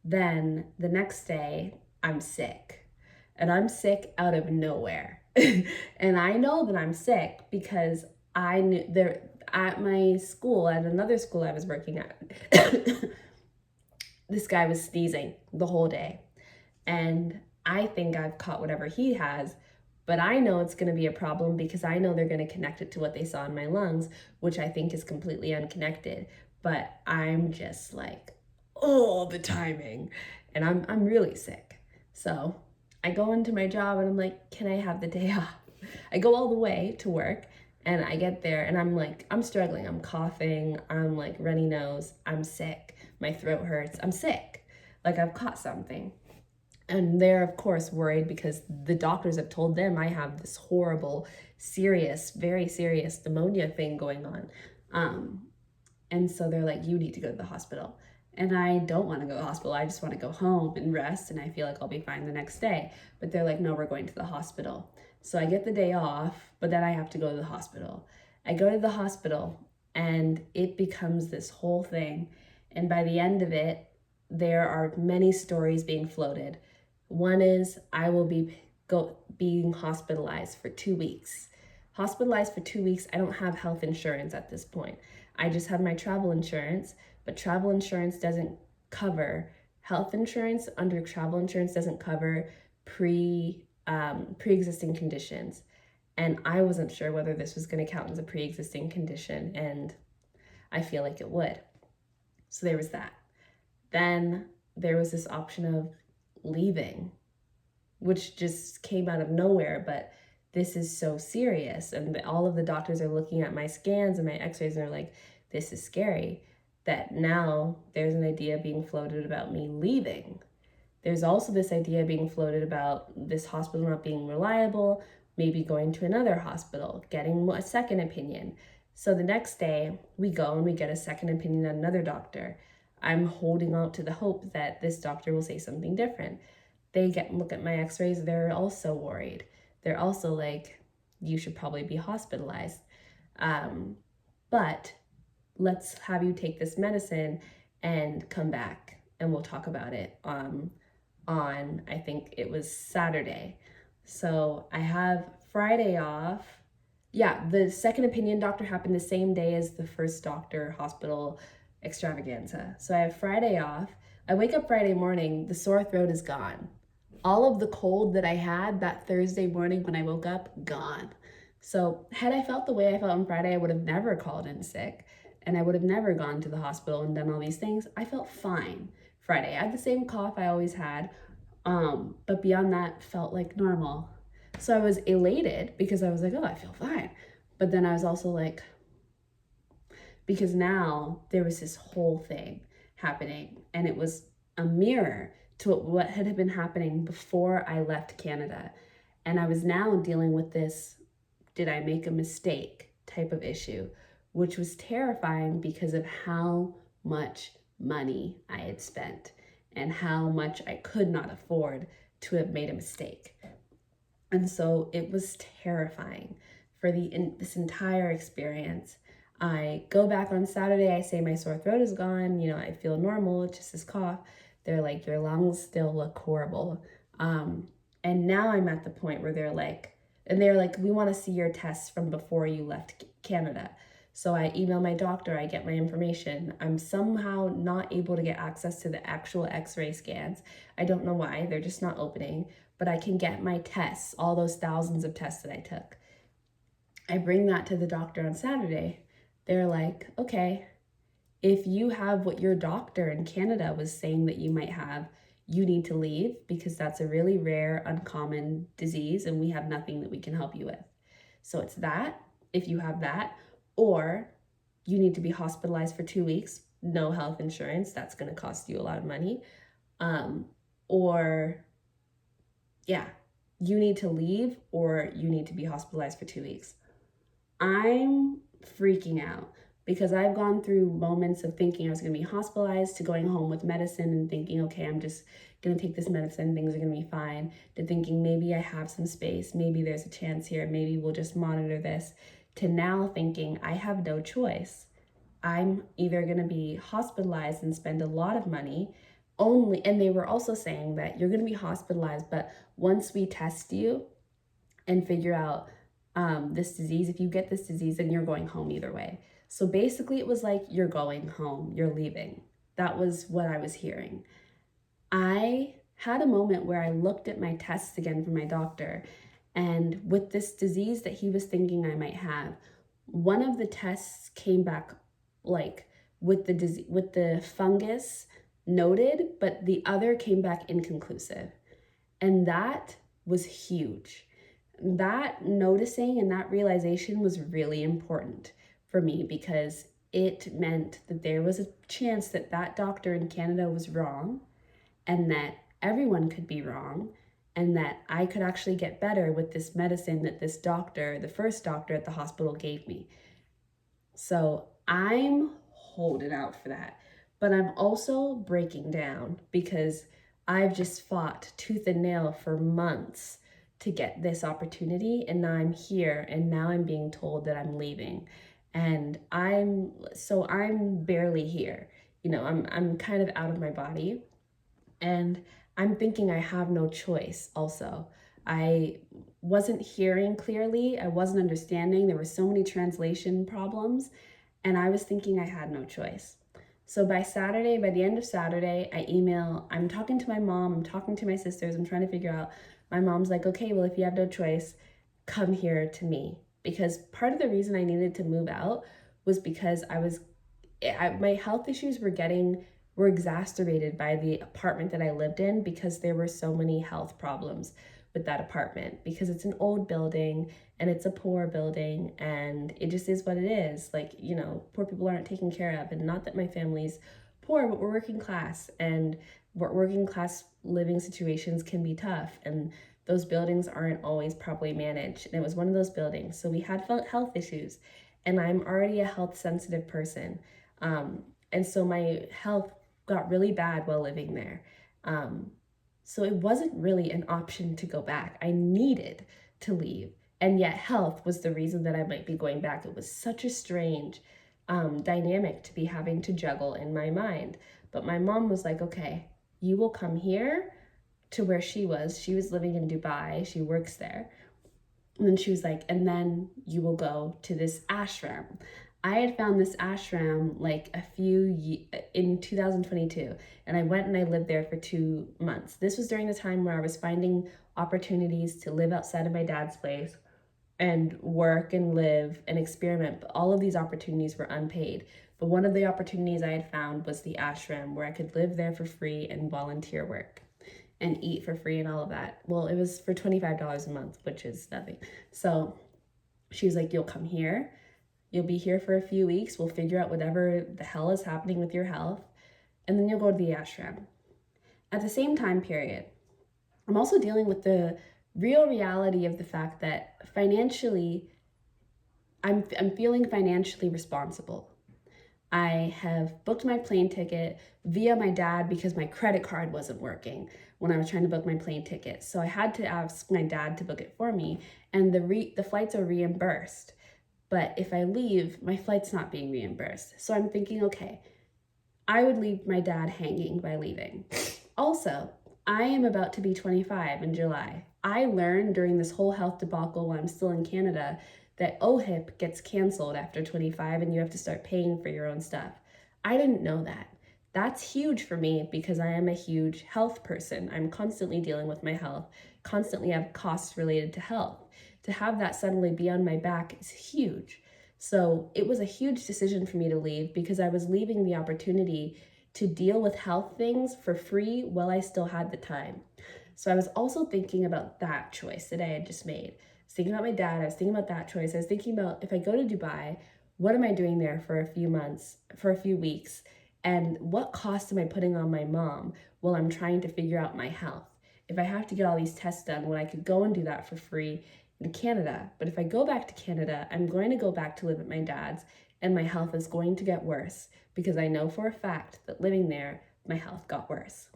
then the next day I'm sick and I'm sick out of nowhere. And I know that I'm sick because I knew at my school, at another school I was working at, this guy was sneezing the whole day. And I think I've caught whatever he has, but I know it's going to be a problem because I know they're going to connect it to what they saw in my lungs, which I think is completely unconnected. But I'm just like, oh, the timing. And I'm really sick. So I go into my job and I'm like, can I have the day off? I go all the way to work And I get there and I'm struggling. I'm coughing. I'm like runny nose. I'm sick. My throat hurts. I'm sick. Like I've caught something. And they're, of course, worried because the doctors have told them I have this horrible, serious, very serious pneumonia thing going on. And so they're like, you need to go to the hospital. And I don't want to go to the hospital. I just want to go home and rest. And I feel like I'll be fine the next day. But they're like, no, we're going to the hospital. So I get the day off, but then I have to go to the hospital. I go to the hospital and it becomes this whole thing. And by the end of it, there are many stories being floated. One is I will be being hospitalized for 2 weeks. Hospitalized for 2 weeks. I don't have health insurance at this point. I just have my travel insurance, but travel insurance doesn't cover health insurance. Under travel insurance doesn't cover pre-existing conditions. And I wasn't sure whether this was going to count as a pre-existing condition, and I feel like it would. So there was that. Then there was this option of leaving, which just came out of nowhere, but this is so serious. And all of the doctors are looking at my scans and my x-rays and they're like, this is scary. That now there's an idea being floated about me leaving. There's also this idea being floated about this hospital not being reliable, maybe going to another hospital, getting a second opinion. So the next day we go and we get a second opinion on another doctor. I'm holding out to the hope that this doctor will say something different. They look at my x-rays, they're also worried. They're also like, you should probably be hospitalized. But let's have you take this medicine and come back and we'll talk about it on I think it was Saturday. So I have Friday off. Yeah, the second opinion doctor happened the same day as the first doctor hospital extravaganza. So I have Friday off. I wake up Friday morning, the sore throat is gone. All of the cold that I had that Thursday morning when I woke up, gone. So had I felt the way I felt on Friday, I would have never called in sick and I would have never gone to the hospital and done all these things. I felt fine Friday. I had the same cough I always had, but beyond that, felt like normal. So I was elated because I was like, oh, I feel fine. But then I was also like, because now there was this whole thing happening and it was a mirror to what had been happening before I left Canada. And I was now dealing with this, did I make a mistake type of issue, which was terrifying because of how much money I had spent and how much I could not afford to have made a mistake. And so it was terrifying for this entire experience. I go back on Saturday, I say my sore throat is gone, I feel normal, it's just this cough. They're like, your lungs still look horrible. And now I'm at the point where they're like, we want to see your tests from before you left Canada. So I email my doctor, I get my information. I'm somehow not able to get access to the actual x-ray scans. I don't know why, they're just not opening, but I can get my tests, all those thousands of tests that I took. I bring that to the doctor on Saturday. They're like, okay, if you have what your doctor in Canada was saying that you might have, you need to leave because that's a really rare, uncommon disease and we have nothing that we can help you with. So it's that, if you have that, or you need to be hospitalized for 2 weeks, no health insurance, that's going to cost you a lot of money. You need to leave or you need to be hospitalized for 2 weeks. I'm freaking out because I've gone through moments of thinking I was going to be hospitalized to going home with medicine and thinking, okay, I'm just going to take this medicine, things are going to be fine, to thinking maybe I have some space, maybe there's a chance here, maybe we'll just monitor this, to now thinking I have no choice. I'm either going to be hospitalized and spend a lot of money and they were also saying that you're going to be hospitalized, but once we test you and figure out this disease, if you get this disease, then you're going home either way. So basically it was like, you're going home, you're leaving. That was what I was hearing. I had a moment where I looked at my tests again from my doctor, and with this disease that he was thinking I might have, one of the tests came back like with the fungus noted, but the other came back inconclusive. And that was huge. that noticing and that realization was really important for me because it meant that there was a chance that that doctor in Canada was wrong and that everyone could be wrong and that I could actually get better with this medicine that this doctor, the first doctor at the hospital, gave me. So I'm holding out for that. But I'm also breaking down because I've just fought tooth and nail for months to get this opportunity. And now I'm here and now I'm being told that I'm leaving. And I'm barely here. I'm kind of out of my body. And I'm thinking I have no choice also. I wasn't hearing clearly, I wasn't understanding. There were so many translation problems, and I was thinking I had no choice. So by the end of Saturday, I'm talking to my mom, I'm talking to my sisters, I'm trying to figure out. My mom's like, okay, well, if you have no choice, come here to me. Because part of the reason I needed to move out was because my health issues were exacerbated by the apartment that I lived in because there were so many health problems with that apartment because it's an old building and it's a poor building and it just is what it is. Like, poor people aren't taken care of. And not that my family's poor, but we're working class, and working class living situations can be tough. And those buildings aren't always properly managed. And it was one of those buildings. So we had health issues, and I'm already a health sensitive person. And so my health got really bad while living there. So it wasn't really an option to go back. I needed to leave. And yet health was the reason that I might be going back. It was such a strange dynamic to be having to juggle in my mind. But my mom was like, okay, you will come here to where she was. She was living in Dubai. She works there. And then she was like, and then you will go to this ashram. I had found this ashram in 2022, and I went and I lived there for 2 months. This was during the time where I was finding opportunities to live outside of my dad's place and work and live and experiment. But all of these opportunities were unpaid. But one of the opportunities I had found was the ashram, where I could live there for free and volunteer work and eat for free and all of that. Well, it was for $25 a month, which is nothing. So she was like, you'll come here. You'll be here for a few weeks. We'll figure out whatever the hell is happening with your health. And then you'll go to the ashram. At the same time period, I'm also dealing with the real reality of the fact that financially, I'm feeling financially responsible. I have booked my plane ticket via my dad because my credit card wasn't working when I was trying to book my plane ticket. So I had to ask my dad to book it for me, and the flights are reimbursed. But if I leave, my flight's not being reimbursed. So I'm thinking, okay, I would leave my dad hanging by leaving. Also, I am about to be 25 in July. I learned during this whole health debacle while I'm still in Canada that OHIP gets canceled after 25 and you have to start paying for your own stuff. I didn't know that. That's huge for me because I am a huge health person. I'm constantly dealing with my health, constantly have costs related to health. To have that suddenly be on my back is huge. So it was a huge decision for me to leave because I was leaving the opportunity to deal with health things for free while I still had the time. So I was also thinking about that choice that I had just made. I was thinking about my dad, I was thinking about that choice. I was thinking about, if I go to Dubai, what am I doing there for a few weeks? And what cost am I putting on my mom while I'm trying to figure out my health? If I have to get all these tests done when I could go and do that for free in Canada. But if I go back to Canada, I'm going to go back to live at my dad's, and my health is going to get worse because I know for a fact that living there, my health got worse.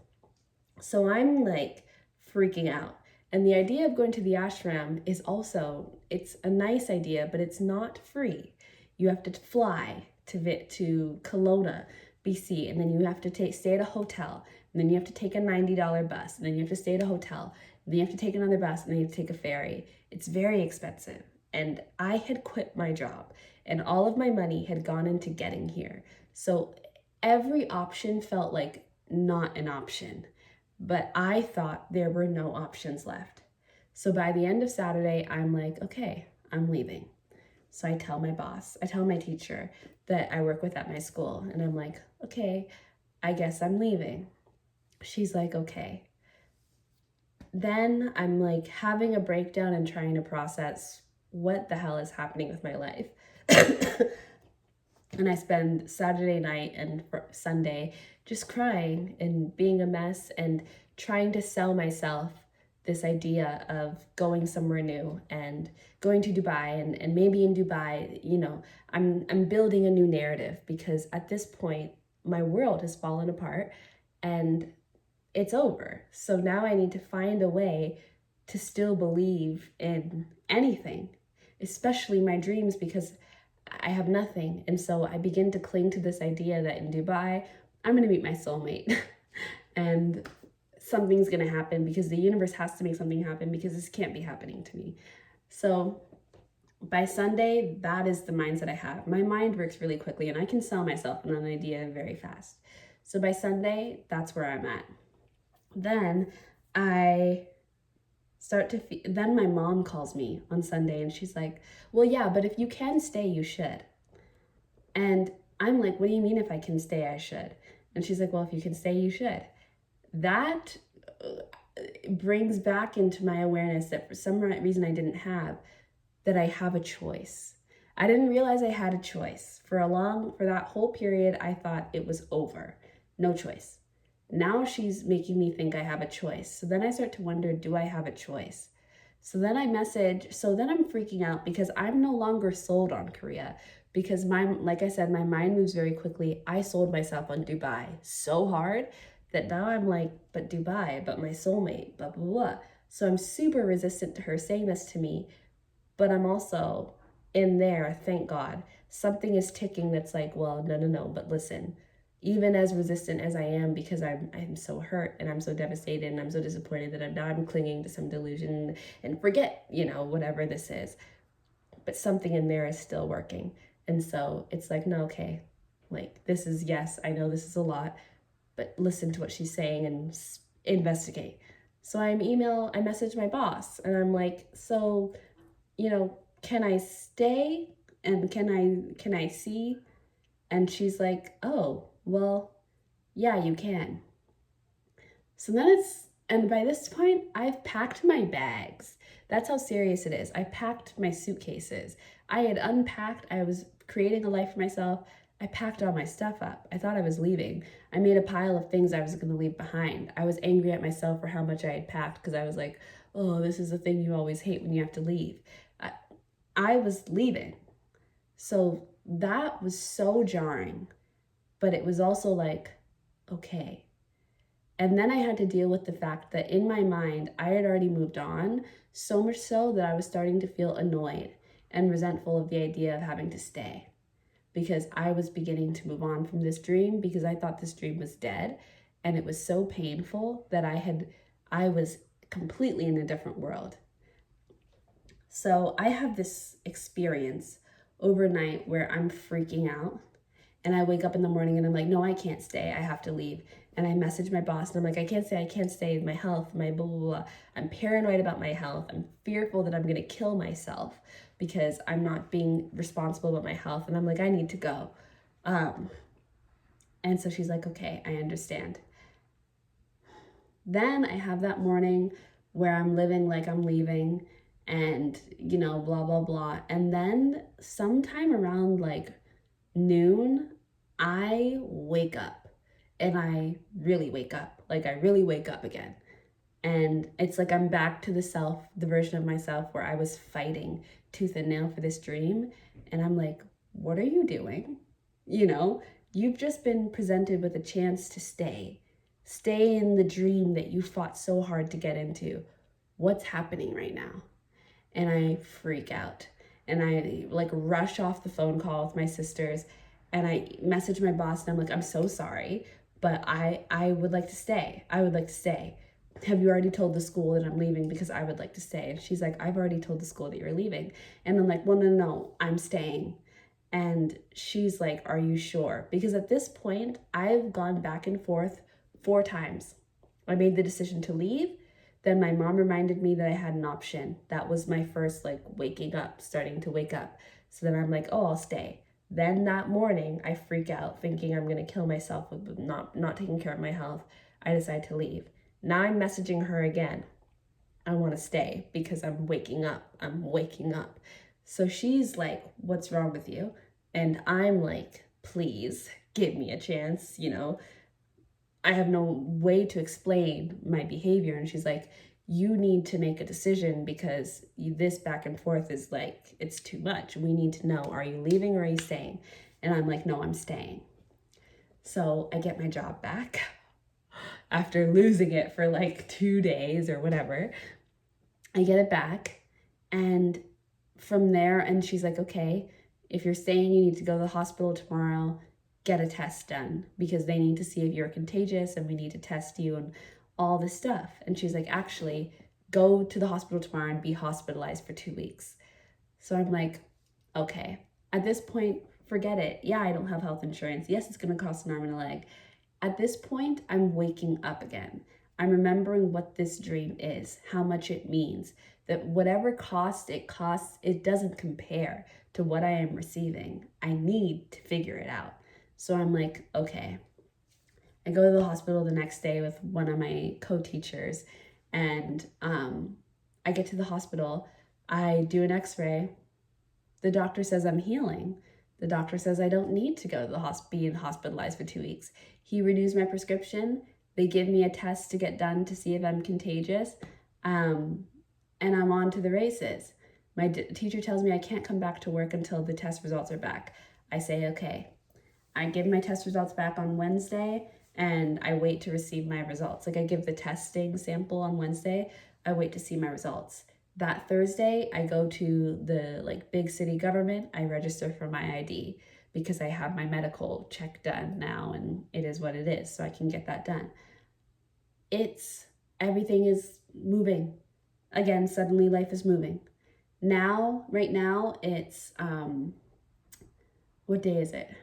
So I'm like freaking out. And the idea of going to the ashram is also, it's a nice idea, but it's not free. You have to fly to Kelowna, BC, and then you have to stay at a hotel, and then you have to take a $90 bus, and then you have to stay at a hotel, and then you have to take another bus, and then you have to take a ferry. It's very expensive. And I had quit my job, and all of my money had gone into getting here. So every option felt like not an option. But I thought there were no options left. So by the end of Saturday, I'm like, okay, I'm leaving. So I tell my teacher that I work with at my school, and I'm like, okay, I guess I'm leaving. She's like, okay, then I'm like having a breakdown and trying to process what the hell is happening with my life. And I spend Saturday night and Sunday just crying and being a mess and trying to sell myself this idea of going somewhere new and going to Dubai, and maybe in Dubai, I'm building a new narrative, because at this point my world has fallen apart and it's over. So now I need to find a way to still believe in anything, especially my dreams, because I have nothing. And so I begin to cling to this idea that in Dubai, I'm going to meet my soulmate and something's going to happen, because the universe has to make something happen, because this can't be happening to me. So by Sunday, that is the mindset I have. My mind works really quickly and I can sell myself on an idea very fast. So by Sunday, that's where I'm at. Then I start to then my mom calls me on Sunday and she's like, well, yeah, but if you can stay, you should. And I'm like, what do you mean if I can stay, I should? And she's like, well, if you can stay, you should. That brings back into my awareness that for some reason I didn't have, that I have a choice. I didn't realize I had a choice. For that whole period, I thought it was over. No choice. Now she's making me think I have a choice. So then I start to wonder, do I have a choice? So then I'm freaking out, because I'm no longer sold on Korea, because like I said, my mind moves very quickly. I sold myself on Dubai so hard that now I'm like, but Dubai, but my soulmate, blah, blah, blah. So I'm super resistant to her saying this to me, but I'm also in there, thank God, something is ticking that's like, well, no, but listen, even as resistant as I am, because I'm so hurt and I'm so devastated and I'm so disappointed that I'm clinging to some delusion and forget, whatever this is. But something in there is still working. And so it's like, no, okay, like this is, yes, I know this is a lot, but listen to what she's saying and investigate. So I message my boss and I'm like, so, can I stay and can I see? And she's like, oh, well, yeah, you can. So and by this point, I've packed my bags. That's how serious it is. I packed my suitcases. I had unpacked, I was creating a life for myself. I packed all my stuff up. I thought I was leaving. I made a pile of things I was going to leave behind. I was angry at myself for how much I had packed, because I was like, oh, this is the thing you always hate when you have to leave. I was leaving. So that was so jarring. But it was also like, okay. And then I had to deal with the fact that in my mind, I had already moved on, so much so that I was starting to feel annoyed and resentful of the idea of having to stay, because I was beginning to move on from this dream, because I thought this dream was dead. And it was so painful that I was completely in a different world. So I have this experience overnight where I'm freaking out. And I wake up in the morning and I'm like, no, I can't stay. I have to leave. And I message my boss and I'm like, I can't stay. My health, my blah, blah, blah. I'm paranoid about my health. I'm fearful that I'm going to kill myself because I'm not being responsible about my health. And I'm like, I need to go. And so she's like, okay, I understand. Then I have that morning where I'm living like I'm leaving and, blah, blah, blah. And then sometime around like noon, I wake up, and I really wake up. Like I really wake up again. And it's like I'm back to the version of myself where I was fighting tooth and nail for this dream. And I'm like, what are you doing? You've just been presented with a chance to stay in the dream that you fought so hard to get into. What's happening right now? And I freak out. And I like rush off the phone call with my sisters, and I message my boss and I'm like, I'm so sorry, but I would like to stay. I would like to stay. Have you already told the school that I'm leaving? Because I would like to stay. And she's like, I've already told the school that you're leaving. And I'm like, well, no, I'm staying. And she's like, are you sure? Because at this point, I've gone back and forth 4 times. I made the decision to leave. Then my mom reminded me that I had an option. That was my first like waking up, starting to wake up. So then I'm like, oh, I'll stay. Then that morning, I freak out thinking I'm going to kill myself with not taking care of my health. I decide to leave. Now I'm messaging her again. I want to stay because I'm waking up. I'm waking up. So she's like, what's wrong with you? And I'm like, please give me a chance. I have no way to explain my behavior. And she's like, you need to make a decision because this back and forth is like, it's too much. We need to know, are you leaving or are you staying? And I'm like, no, I'm staying. So I get my job back after losing it for like 2 days or whatever. I get it back. And from there, and she's like, okay, if you're staying, you need to go to the hospital tomorrow, get a test done because they need to see if you're contagious and we need to test you and all this stuff. And she's like, actually, go to the hospital tomorrow and be hospitalized for 2 weeks. So I'm like, okay. At this point, forget it. Yeah, I don't have health insurance. Yes, it's going to cost an arm and a leg. At this point, I'm waking up again. I'm remembering what this dream is, how much it means, that whatever cost, it doesn't compare to what I am receiving. I need to figure it out. So I'm like, okay. I go to the hospital the next day with one of my co-teachers, and I get to the hospital. I do an x-ray. The doctor says I'm healing. The doctor says I don't need to go to the hospital, be hospitalized for 2 weeks. He renews my prescription. They give me a test to get done to see if I'm contagious. And I'm on to the races. My teacher tells me I can't come back to work until the test results are back. I say, okay. I give my test results back on Wednesday and I wait to receive my results. Like I give the testing sample on Wednesday. I wait to see my results. That Thursday, I go to the big city government. I register for my ID because I have my medical check done now and it is what it is. So I can get that done. Everything is moving. Again, suddenly life is moving. Now, right now, it's, what day is it?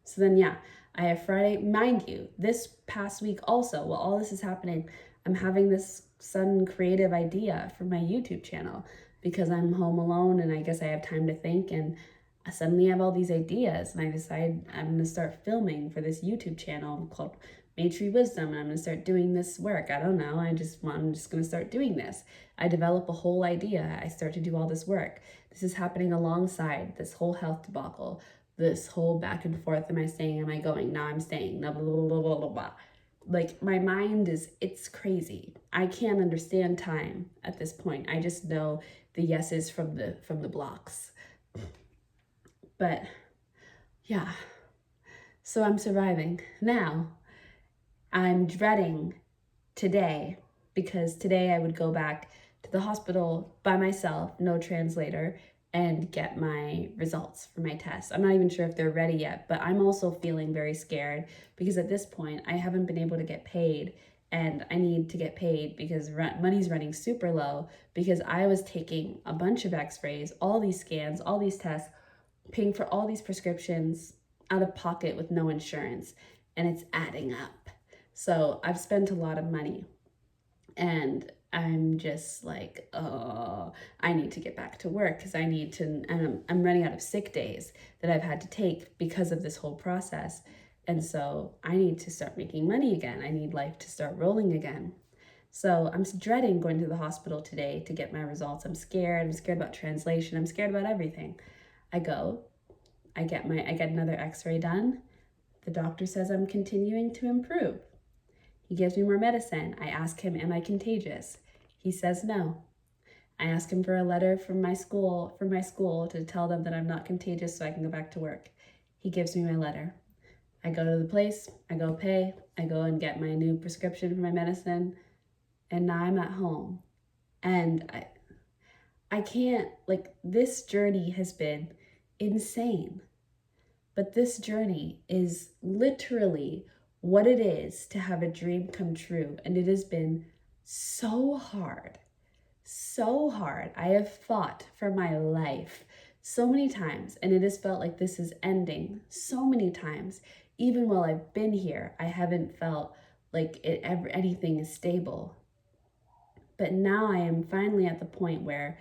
So then, yeah, I have Friday. Mind you, this past week also, while all this is happening, I'm having this sudden creative idea for my YouTube channel because I'm home alone and I guess I have time to think, and I suddenly have all these ideas and I decide I'm going to start filming for this YouTube channel called Maytree Wisdom, and I'm going to start doing this work. I don't know. I'm just going to start doing this. I develop a whole idea. I start to do all this work. This is happening alongside this whole health debacle, this whole back and forth. Am I staying? Am I going? Now I'm staying. Blah, blah, blah, blah, blah, blah. Like my mind it's crazy. I can't understand time at this point. I just know the yeses from the blocks. But yeah, so I'm surviving. Now I'm dreading today because today I would go back to the hospital by myself, no translator, and get my results for my tests. I'm not even sure if they're ready yet, but I'm also feeling very scared because at this point I haven't been able to get paid, and I need to get paid because money's running super low because I was taking a bunch of x-rays, all these scans, all these tests, paying for all these prescriptions out of pocket with no insurance, and it's adding up. So I've spent a lot of money and I'm just like, oh, I need to get back to work because I need to, and I'm running out of sick days that I've had to take because of this whole process. And so I need to start making money again. I need life to start rolling again. So I'm dreading going to the hospital today to get my results. I'm scared. I'm scared about translation. I'm scared about everything. I go, I get another x-ray done. The doctor says I'm continuing to improve. He gives me more medicine. I ask him, am I contagious? He says no. I ask him for a letter from my school to tell them that I'm not contagious so I can go back to work. He gives me my letter. I go to the place, I go pay, I go and get my new prescription for my medicine, and now I'm at home. And I can't, this journey has been insane. But this journey is literally what it is to have a dream come true. And it has been so hard, so hard. I have fought for my life so many times, and it has felt like this is ending so many times. Even while I've been here, I haven't felt like anything is stable. But now I am finally at the point where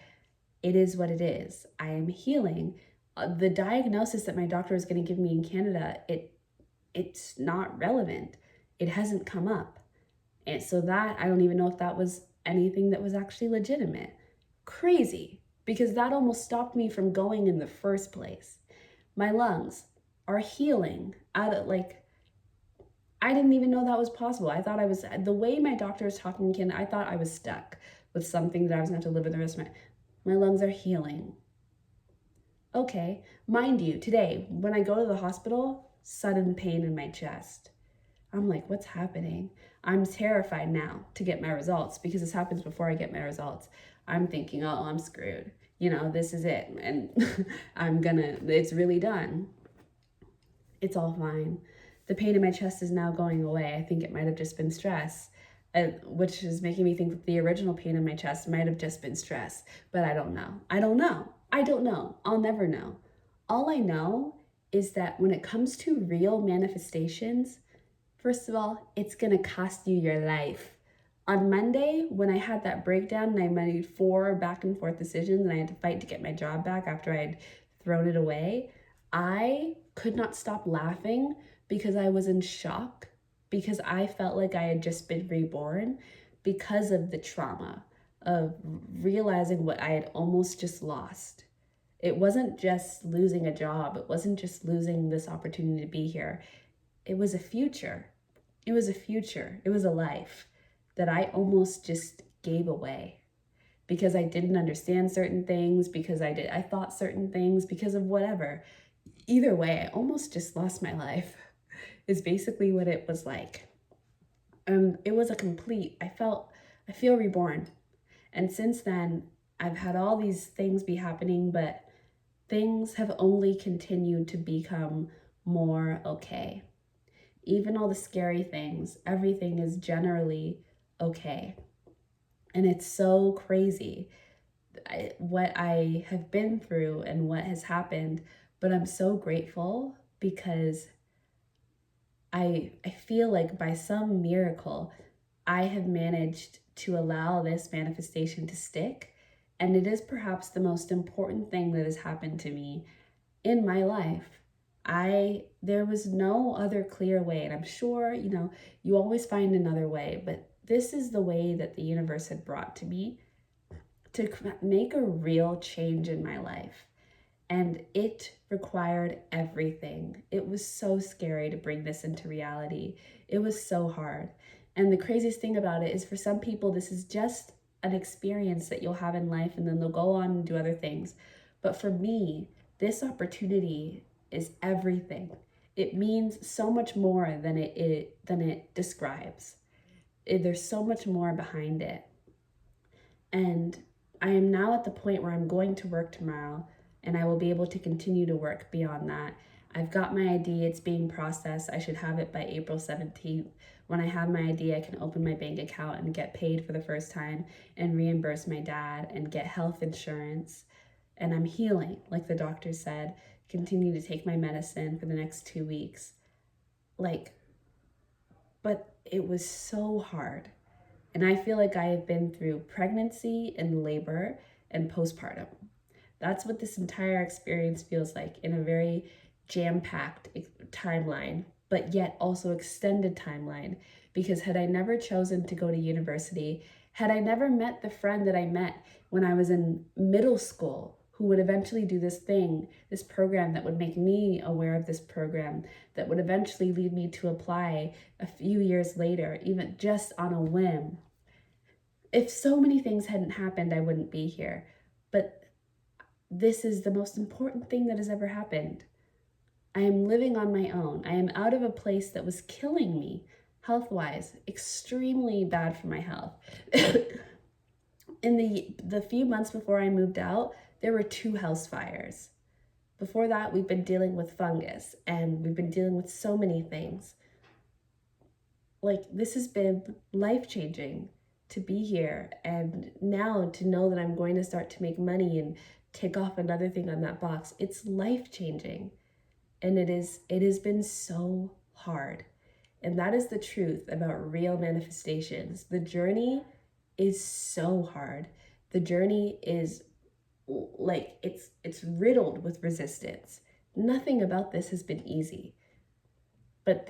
it is what it is. I am healing. The diagnosis that my doctor is going to give me in Canada, it's not relevant. It hasn't come up. And so that, I don't even know if that was anything that was actually legitimate. Crazy, because that almost stopped me from going in the first place. My lungs are healing out of I didn't even know that was possible. I thought I was, the way my doctor was talking, I thought I was stuck with something that I was going to have to live with the rest of my lungs are healing. Okay, mind you, today, when I go to the hospital, sudden pain in my chest. I'm like, what's happening? I'm terrified now to get my results because this happens before I get my results. I'm thinking, oh, I'm screwed. This is it. And it's really done. It's all fine. The pain in my chest is now going away. I think it might have just been stress, which is making me think that the original pain in my chest might have just been stress. But I don't know. I don't know. I'll never know. All I know is that when it comes to real manifestations, first of all, it's going to cost you your life. On Monday, when I had that breakdown and I made 4 back and forth decisions and I had to fight to get my job back after I had thrown it away, I could not stop laughing because I was in shock, because I felt like I had just been reborn because of the trauma of realizing what I had almost just lost. It wasn't just losing a job. It wasn't just losing this opportunity to be here. It was a future. It was a future. It was a life that I almost just gave away because I didn't understand certain things, because I thought certain things, because of whatever. Either way, I almost just lost my life is basically what it was like. It was a complete, I feel reborn. And since then, I've had all these things be happening, but things have only continued to become more okay. Even all the scary things, everything is generally okay. And it's so crazy what I have been through and what has happened, but I'm so grateful because I feel like by some miracle, I have managed to allow this manifestation to stick. And it is perhaps the most important thing that has happened to me in my life. There was no other clear way. And I'm sure, you always find another way, but this is the way that the universe had brought to me to make a real change in my life. And it required everything. It was so scary to bring this into reality. It was so hard. And the craziest thing about it is, for some people, this is just an experience that you'll have in life and then they'll go on and do other things. But for me, this opportunity is everything. It means so much more than it describes. There's so much more behind it. And I am now at the point where I'm going to work tomorrow, and I will be able to continue to work beyond that. I've got my ID, it's being processed. I should have it by April 17th. When I have my ID, I can open my bank account and get paid for the first time and reimburse my dad and get health insurance. And I'm healing, like the doctor said, continue to take my medicine for the next 2 weeks. But it was so hard. And I feel like I have been through pregnancy and labor and postpartum. That's what this entire experience feels like, in a very jam-packed timeline, but yet also extended timeline. Because had I never chosen to go to university, had I never met the friend that I met when I was in middle school, who would eventually do this program that would make me aware of this program, that would eventually lead me to apply a few years later, even just on a whim. If so many things hadn't happened, I wouldn't be here. But this is the most important thing that has ever happened. I am living on my own. I am out of a place that was killing me, health-wise, extremely bad for my health. In the few months before I moved out, there were 2 house fires. Before that, we've been dealing with fungus, and we've been dealing with so many things. This has been life-changing to be here, and now to know that I'm going to start to make money and tick off another thing on that box. It's life-changing, and it has been so hard. And that is the truth about real manifestations. The journey is so hard. The journey is it's riddled with resistance. Nothing about this has been easy. But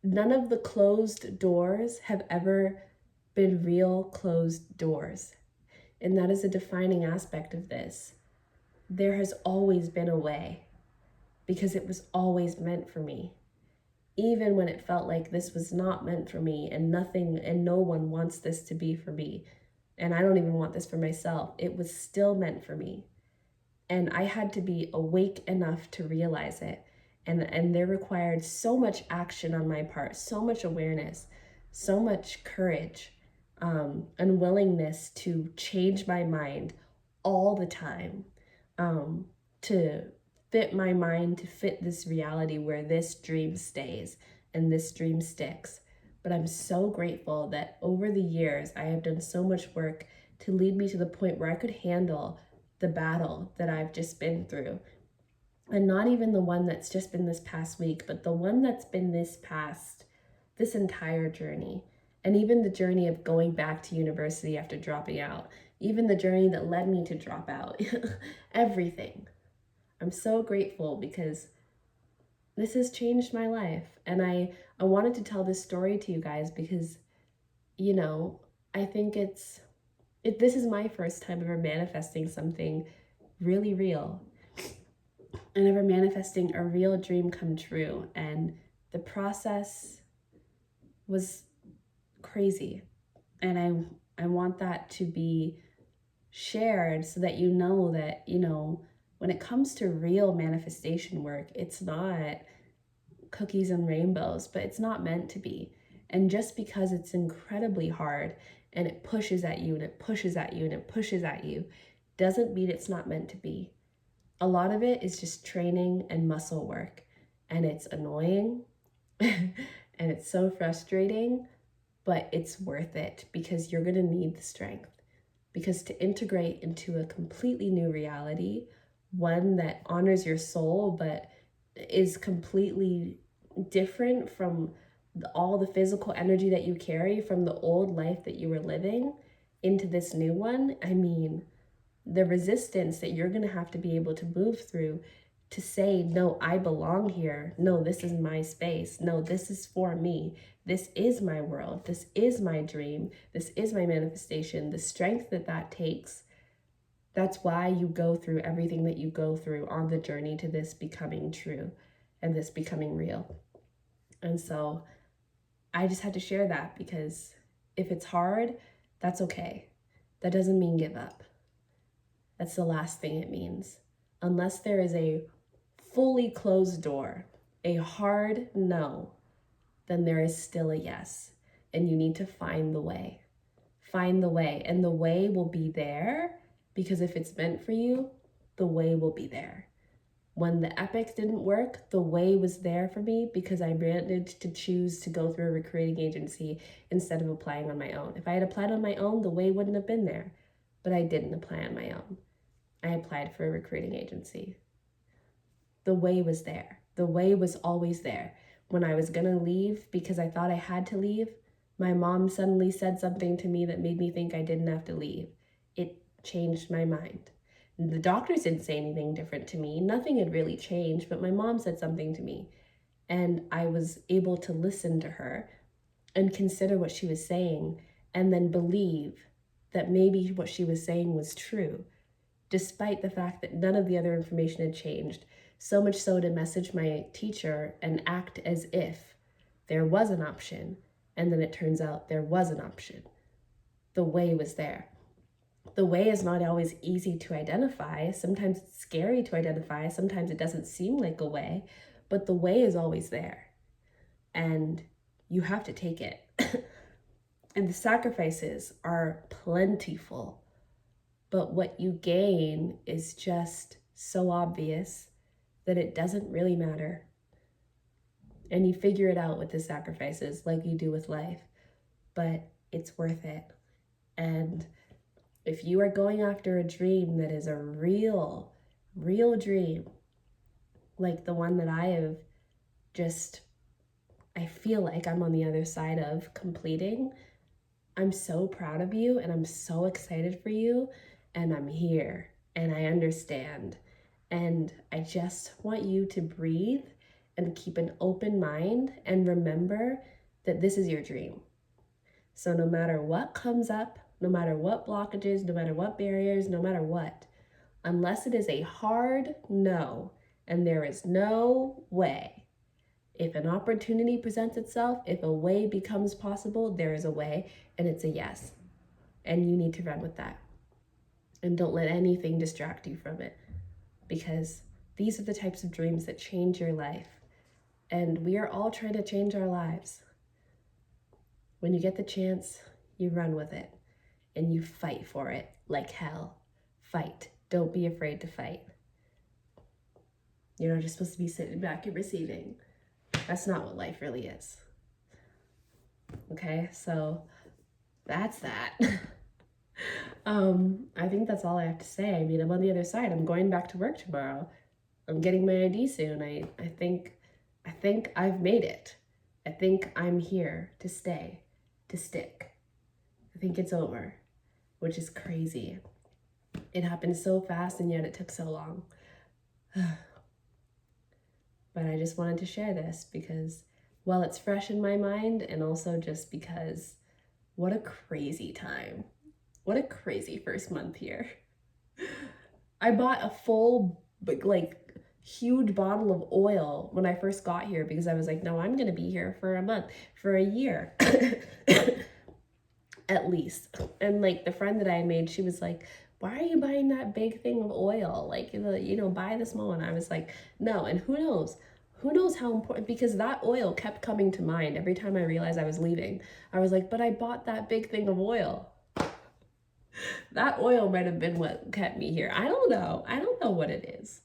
none of the closed doors have ever been real closed doors. And that is a defining aspect of this. There has always been a way because it was always meant for me. Even when it felt like this was not meant for me and nothing and no one wants this to be for me, and I don't even want this for myself, it was still meant for me. And I had to be awake enough to realize it. And there required so much action on my part, so much awareness, so much courage, and willingness to change my mind all the time, to fit my mind to fit this reality where this dream stays and this dream sticks. But I'm so grateful that over the years, I have done so much work to lead me to the point where I could handle the battle that I've just been through. And not even the one that's just been this past week, but the one that's been this entire journey. And even the journey of going back to university after dropping out, even the journey that led me to drop out, everything. I'm so grateful because this has changed my life. And I wanted to tell this story to you guys because, I think this is my first time ever manifesting something really real and ever manifesting a real dream come true. And the process was crazy. And I want that to be shared so that you know that, when it comes to real manifestation work, it's not cookies and rainbows, but it's not meant to be. And just because it's incredibly hard and it pushes at you and it pushes at you and it pushes at you, doesn't mean it's not meant to be. A lot of it is just training and muscle work, and it's annoying and it's so frustrating, but it's worth it because you're gonna need the strength. Because to integrate into a completely new reality, one that honors your soul but is completely different from all the physical energy that you carry from the old life that you were living into this new one, the resistance that you're going to have to be able to move through to say, no, I belong here. No, this is my space. No, this is for me. This is my world. This is my dream. This is my manifestation. The strength that takes, that's why you go through everything that you go through on the journey to this becoming true and this becoming real. And so I just had to share that because if it's hard, that's okay. That doesn't mean give up. That's the last thing it means. Unless there is a fully closed door, a hard no, then there is still a yes. And you need to find the way. Find the way. And the way will be there because if it's meant for you, the way will be there. When the epic didn't work, the way was there for me because I managed to choose to go through a recruiting agency instead of applying on my own. If I had applied on my own, the way wouldn't have been there. But I didn't apply on my own. I applied for a recruiting agency. The way was there. The way was always there. When I was gonna leave because I thought I had to leave, my mom suddenly said something to me that made me think I didn't have to leave. It changed my mind. The doctors didn't say anything different to me. Nothing had really changed, but my mom said something to me. And I was able to listen to her and consider what she was saying and then believe that maybe what she was saying was true, despite the fact that none of the other information had changed. So much so to message my teacher and act as if there was an option. And then it turns out there was an option. The way was there. The way is not always easy to identify. Sometimes it's scary to identify. Sometimes it doesn't seem like a way, but the way is always there. And you have to take it. And the sacrifices are plentiful. But what you gain is just so obvious that it doesn't really matter. And you figure it out with the sacrifices like you do with life. But it's worth it. And if you are going after a dream that is a real dream, like the one that I feel like I'm on the other side of completing, I'm so proud of you and I'm so excited for you and I'm here and I understand. And I just want you to breathe and keep an open mind and remember that this is your dream. So no matter what comes up, no matter what blockages, no matter what barriers, no matter what, unless it is a hard no, and there is no way, if an opportunity presents itself, if a way becomes possible, there is a way, and it's a yes. And you need to run with that. And don't let anything distract you from it, because these are the types of dreams that change your life. And we are all trying to change our lives. When you get the chance, you run with it and you fight for it like hell. Fight. Don't be afraid to fight. You're not just supposed to be sitting back and receiving. That's not what life really is. Okay, so that's that. I think that's all I have to say. I mean, I'm on the other side. I'm going back to work tomorrow. I'm getting my ID soon. I think I've made it. I think I'm here to stay, to stick. I think it's over, which is crazy. It happened so fast and yet it took so long. But I just wanted to share this because, well, it's fresh in my mind, and also just because what a crazy time. What a crazy first month here. I bought a full, huge bottle of oil when I first got here because I was like, no, I'm going to be here for a month, for a year, at least. And like the friend that I made, she was like, why are you buying that big thing of oil? Like, buy the small one. I was like, no. And who knows how important, because that oil kept coming to mind every time I realized I was leaving. I was like, but I bought that big thing of oil. That oil might have been what kept me here. I don't know what it is.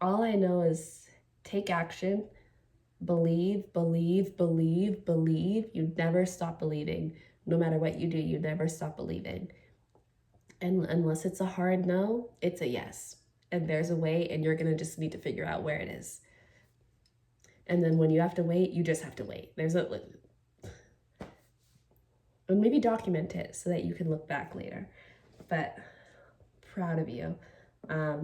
All I know is take action, believe. You never stop believing. No matter what you do, you never stop believing. And unless it's a hard no, it's a yes. And there's a way, and you're gonna just need to figure out where it is. And then when you have to wait, you just have to wait. And maybe document it so that you can look back later. But proud of you,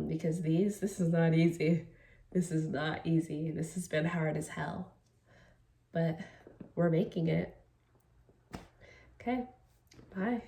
because this is not easy. This is not easy. This has been hard as hell, but we're making it. Okay, bye.